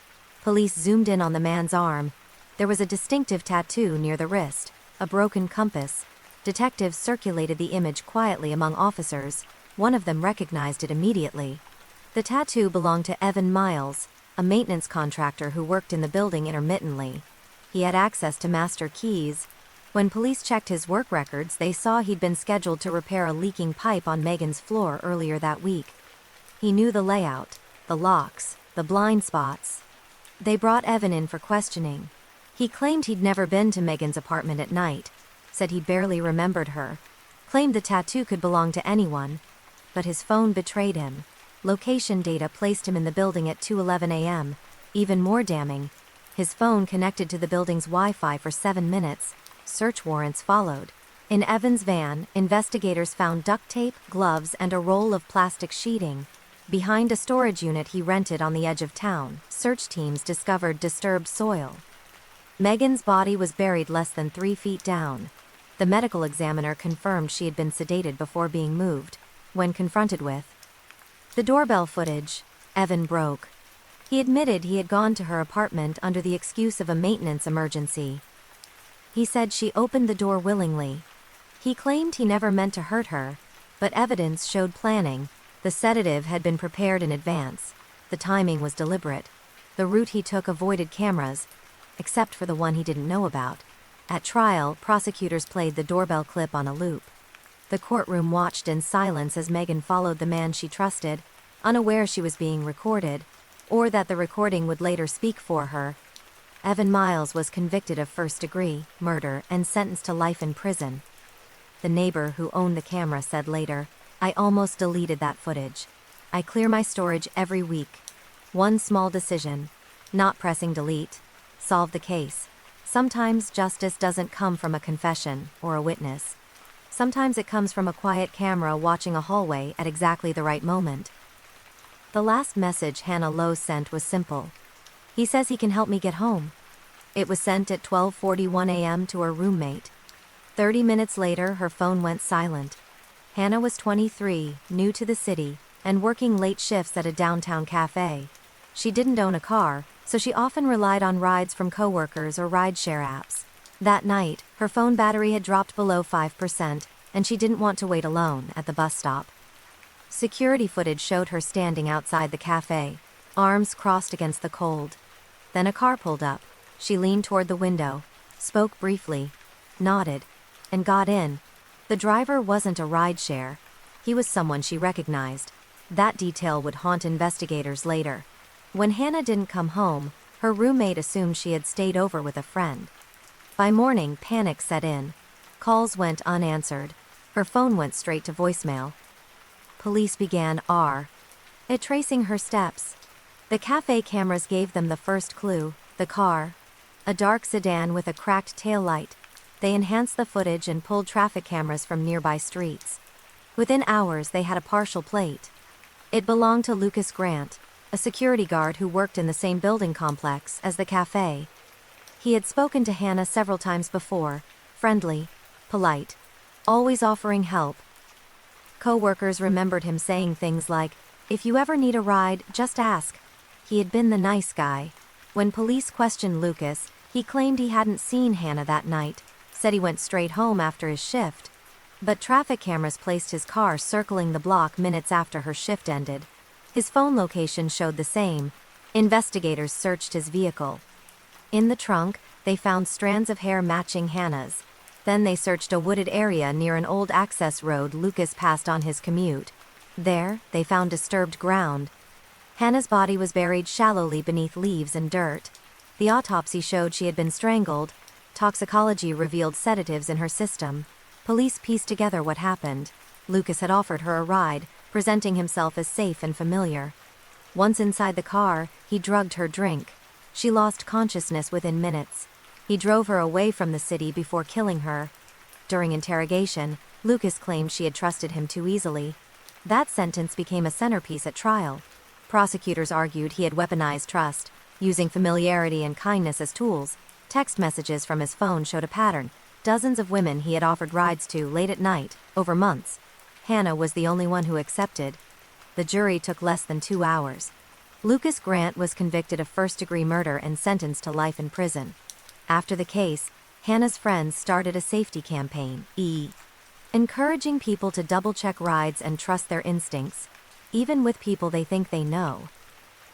Police zoomed in on the man's arm. There was a distinctive tattoo near the wrist, a broken compass. Detectives circulated the image quietly among officers. One of them recognized it immediately. The tattoo belonged to Evan Miles, a maintenance contractor who worked in the building intermittently. He had access to master keys. When police checked his work records, they saw he'd been scheduled to repair a leaking pipe on Megan's floor earlier that week. He knew the layout, the locks, the blind spots. They brought Evan in for questioning. He claimed he'd never been to Megan's apartment at night, said he barely remembered her, claimed the tattoo could belong to anyone, but his phone betrayed him. Location data placed him in the building at 2:11 a.m. Even more damning, his phone connected to the building's Wi-Fi for 7 minutes. Search warrants followed. In Evan's van, investigators found duct tape, gloves, and a roll of plastic sheeting. Behind a storage unit he rented on the edge of town, search teams discovered disturbed soil. Megan's body was buried less than 3 feet down. The medical examiner confirmed she had been sedated before being moved. When confronted with the doorbell footage, Evan broke. He admitted he had gone to her apartment under the excuse of a maintenance emergency. He said she opened the door willingly. He claimed he never meant to hurt her. But evidence showed planning. The sedative had been prepared in advance. The timing was deliberate. The route he took avoided cameras, except for the one he didn't know about. At trial, prosecutors played the doorbell clip on a loop. The courtroom watched in silence as Megan followed the man she trusted, unaware she was being recorded, or that the recording would later speak for her. Evan Miles was convicted of first-degree murder and sentenced to life in prison. The neighbor who owned the camera said later, "I almost deleted that footage. I clear my storage every week. One small decision, not pressing delete, solved the case." Sometimes justice doesn't come from a confession or a witness. Sometimes it comes from a quiet camera watching a hallway at exactly the right moment. The last message Hannah Lowe sent was simple. "He says he can help me get home." It was sent at 12:41 a.m. to her roommate. 30 minutes later, her phone went silent. Hannah was 23, new to the city, and working late shifts at a downtown cafe. She didn't own a car, so she often relied on rides from coworkers or rideshare apps. That night, her phone battery had dropped below 5%, and she didn't want to wait alone at the bus stop. Security footage showed her standing outside the cafe, arms crossed against the cold. Then a car pulled up. She leaned toward the window, spoke briefly, nodded, and got in. The driver wasn't a rideshare. He was someone she recognized. That detail would haunt investigators later. When Hannah didn't come home, her roommate assumed she had stayed over with a friend. By morning, panic set in. Calls went unanswered. Her phone went straight to voicemail. Police began tracing her steps. The cafe cameras gave them the first clue, the car. A dark sedan with a cracked taillight. They enhanced the footage and pulled traffic cameras from nearby streets. Within hours, they had a partial plate. It belonged to Lucas Grant, a security guard who worked in the same building complex as the cafe. He had spoken to Hannah several times before, friendly, polite, always offering help. Co-workers remembered him saying things like, "If you ever need a ride, just ask." He had been the nice guy. When police questioned Lucas, he claimed he hadn't seen Hannah that night, said he went straight home after his shift. But traffic cameras placed his car circling the block minutes after her shift ended. His phone location showed the same. Investigators searched his vehicle. In the trunk, they found strands of hair matching Hannah's. Then they searched a wooded area near an old access road Lucas passed on his commute. There, they found disturbed ground. Hannah's body was buried shallowly beneath leaves and dirt. The autopsy showed she had been strangled. Toxicology revealed sedatives in her system. Police pieced together what happened. Lucas had offered her a ride, presenting himself as safe and familiar. Once inside the car, he drugged her drink. She lost consciousness within minutes. He drove her away from the city before killing her. During interrogation, Lucas claimed she had trusted him too easily. That sentence became a centerpiece at trial. Prosecutors argued he had weaponized trust, using familiarity and kindness as tools. Text messages from his phone showed a pattern. Dozens of women he had offered rides to late at night, over months. Hannah was the only one who accepted. The jury took less than 2 hours. Lucas Grant was convicted of first-degree murder and sentenced to life in prison. After the case, Hannah's friends started a safety campaign, encouraging people to double-check rides and trust their instincts, even with people they think they know.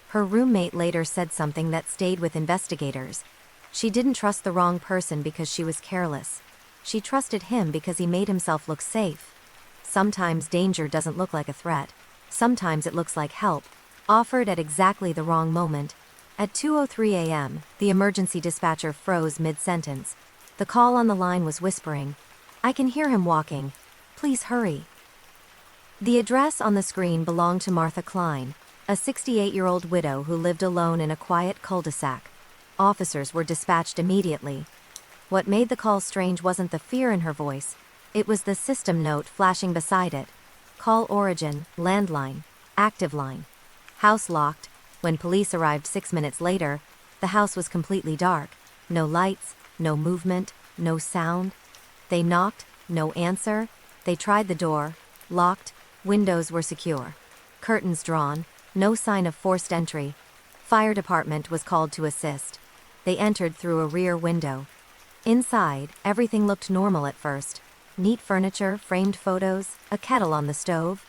Her roommate later said something that stayed with investigators. She didn't trust the wrong person because she was careless. She trusted him because he made himself look safe. Sometimes danger doesn't look like a threat. Sometimes it looks like help, offered at exactly the wrong moment. At 2:03 a.m., the emergency dispatcher froze mid-sentence. The call on the line was whispering, "I can hear him walking. Please hurry." The address on the screen belonged to Martha Klein, a 68-year-old widow who lived alone in a quiet cul-de-sac. Officers were dispatched immediately. What made the call strange wasn't the fear in her voice. It was the system note flashing beside it. Call origin, landline, active line. House locked. When police arrived 6 minutes later, the house was completely dark. No lights, no movement, no sound. They knocked, no answer. They tried the door, locked. Windows were secure. Curtains drawn, no sign of forced entry. Fire department was called to assist. They entered through a rear window. Inside, everything looked normal at first. Neat furniture, framed photos, a kettle on the stove.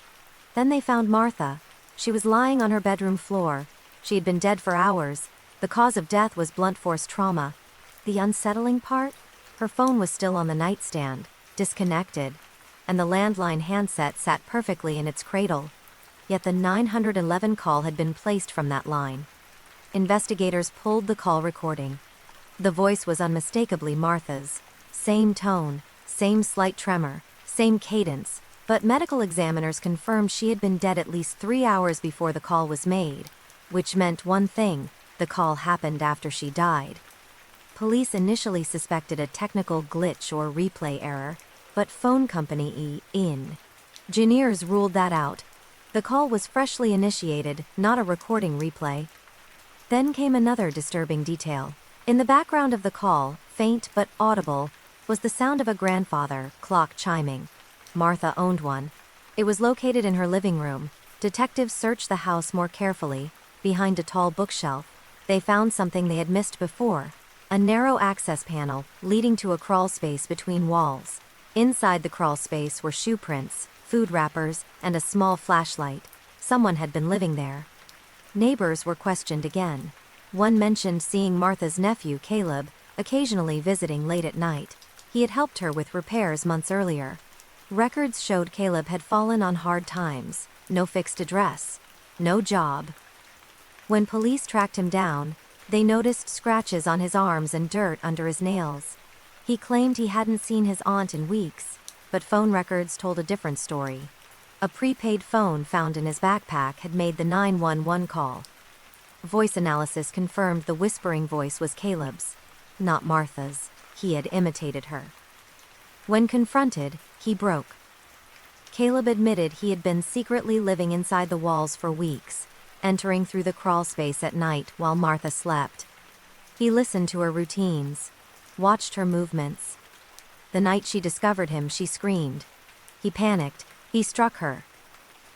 Then they found Martha. She was lying on her bedroom floor. She had been dead for hours. The cause of death was blunt force trauma. The unsettling part? Her phone was still on the nightstand, disconnected, and the landline handset sat perfectly in its cradle. Yet the 911 call had been placed from that line. Investigators pulled the call recording. The voice was unmistakably Martha's. Same tone, same slight tremor, same cadence, but medical examiners confirmed she had been dead at least 3 hours before the call was made, which meant one thing: the call happened after she died. Police initially suspected a technical glitch or replay error, but phone company engineers ruled that out. The call was freshly initiated, not a recording replay. Then came another disturbing detail. In the background of the call, faint but audible, was the sound of a grandfather clock chiming. Martha owned one. It was located in her living room. Detectives searched the house more carefully. Behind a tall bookshelf, they found something they had missed before: a narrow access panel leading to a crawl space between walls. Inside the crawl space were shoe prints, food wrappers, and a small flashlight. Someone had been living there. Neighbors were questioned again. One mentioned seeing Martha's nephew, Caleb, occasionally visiting late at night. He had helped her with repairs months earlier. Records showed Caleb had fallen on hard times. No fixed address. No job. When police tracked him down, they noticed scratches on his arms and dirt under his nails. He claimed he hadn't seen his aunt in weeks, but phone records told a different story. A prepaid phone found in his backpack had made the 911 call. Voice analysis confirmed the whispering voice was Caleb's, not Martha's. He had imitated her. When confronted, he broke. Caleb admitted he had been secretly living inside the walls for weeks, entering through the crawl space at night while Martha slept. He listened to her routines, watched her movements. The night she discovered him, she screamed. He panicked. He struck her.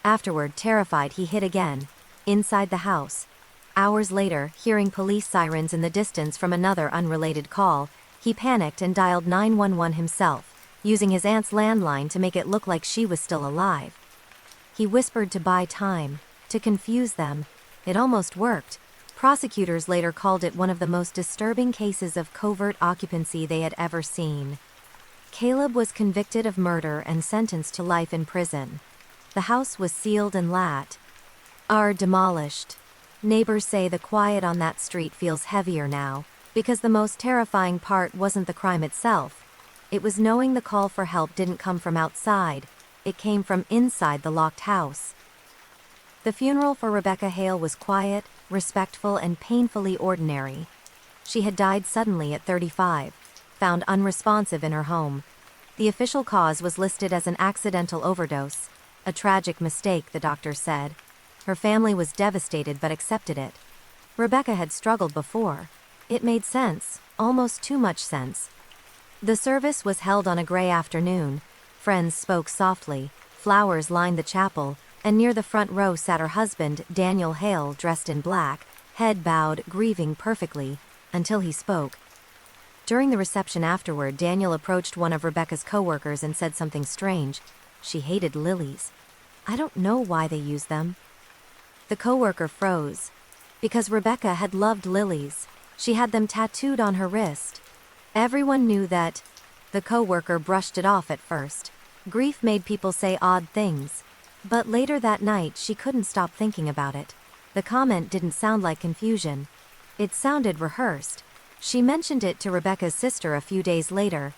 Afterward, terrified, he hid again, inside the house. Hours later, hearing police sirens in the distance from another unrelated call, he panicked and dialed 911 himself, using his aunt's landline to make it look like she was still alive. He whispered to buy time, to confuse them. It almost worked. Prosecutors later called it one of the most disturbing cases of covert occupancy they had ever seen. Caleb was convicted of murder and sentenced to life in prison. The house was sealed and demolished. Neighbors say the quiet on that street feels heavier now, because the most terrifying part wasn't the crime itself. It was knowing the call for help didn't come from outside. It came from inside the locked house. The funeral for Rebecca Hale was quiet, respectful, and painfully ordinary. She had died suddenly at 35, found unresponsive in her home. The official cause was listed as an accidental overdose, a tragic mistake, the doctor said. Her family was devastated but accepted it. Rebecca had struggled before. It made sense, almost too much sense. The service was held on a gray afternoon. Friends spoke softly, flowers lined the chapel, and near the front row sat her husband, Daniel Hale, dressed in black, head bowed, grieving perfectly, until he spoke. During the reception afterward, Daniel approached one of Rebecca's coworkers and said something strange. She hated lilies. I don't know why they use them. The coworker froze. Because Rebecca had loved lilies. She had them tattooed on her wrist. Everyone knew that. The coworker brushed it off at first. Grief made people say odd things. But later that night, she couldn't stop thinking about it. The comment didn't sound like confusion. It sounded rehearsed. She mentioned it to Rebecca's sister a few days later.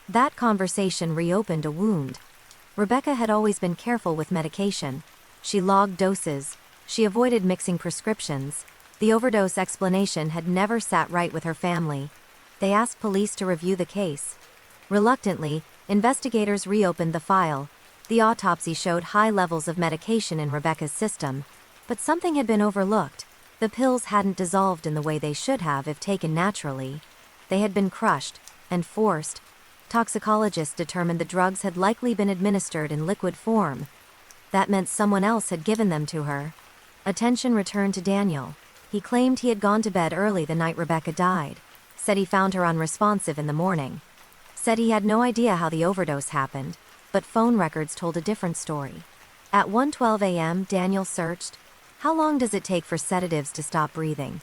That conversation reopened a wound. Rebecca had always been careful with medication. She logged doses. She avoided mixing prescriptions. The overdose explanation had never sat right with her family. They asked police to review the case. Reluctantly, investigators reopened the file. The autopsy showed high levels of medication in Rebecca's system, but something had been overlooked. The pills hadn't dissolved in the way they should have if taken naturally. They had been crushed and forced. Toxicologists determined the drugs had likely been administered in liquid form. That meant someone else had given them to her. Attention returned to Daniel. He claimed he had gone to bed early the night Rebecca died. Said he found her unresponsive in the morning. said he had no idea how the overdose happened, but phone records told a different story. At 1:12 a.m., Daniel searched, "How long does it take for sedatives to stop breathing?"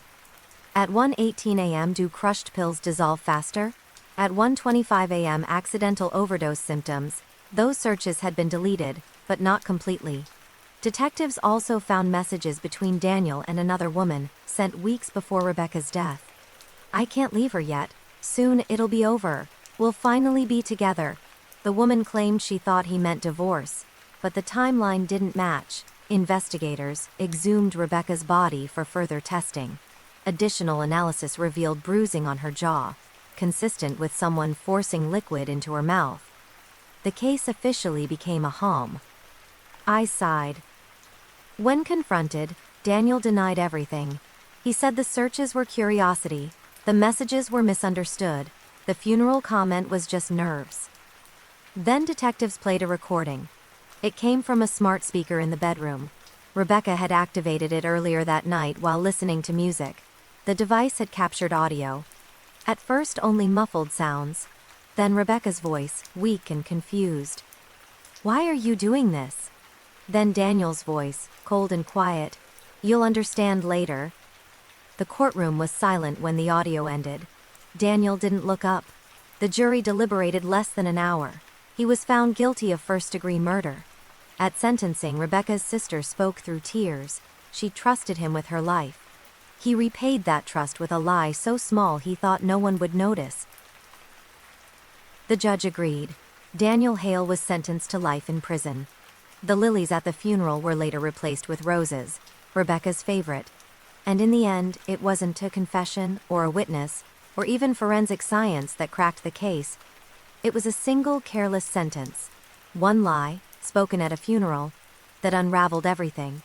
At 1:18 a.m., "Do crushed pills dissolve faster?" At 1:25 a.m., "Accidental overdose symptoms." Those searches had been deleted, but not completely. Detectives also found messages between Daniel and another woman, sent weeks before Rebecca's death. "I can't leave her yet. Soon it'll be over. We'll finally be together." The woman claimed she thought he meant divorce, but the timeline didn't match. Investigators exhumed Rebecca's body for further testing. Additional analysis revealed bruising on her jaw, consistent with someone forcing liquid into her mouth. The case officially became a home. I sighed. When confronted, Daniel denied everything. He said the searches were curiosity, the messages were misunderstood, the funeral comment was just nerves. Then detectives played a recording. It came from a smart speaker in the bedroom. Rebecca had activated it earlier that night while listening to music. The device had captured audio. At first only muffled sounds. Then Rebecca's voice, weak and confused. "Why are you doing this?" Then Daniel's voice, cold and quiet. "You'll understand later." The courtroom was silent when the audio ended. Daniel didn't look up. The jury deliberated less than an hour. He was found guilty of first-degree murder. At sentencing, Rebecca's sister spoke through tears. She trusted him with her life. He repaid that trust with a lie so small he thought no one would notice. The judge agreed. Daniel Hale was sentenced to life in prison. The lilies at the funeral were later replaced with roses, Rebecca's favorite. And in the end, it wasn't a confession, or a witness, or even forensic science that cracked the case. It was a single careless sentence. One lie, spoken at a funeral, that unraveled everything.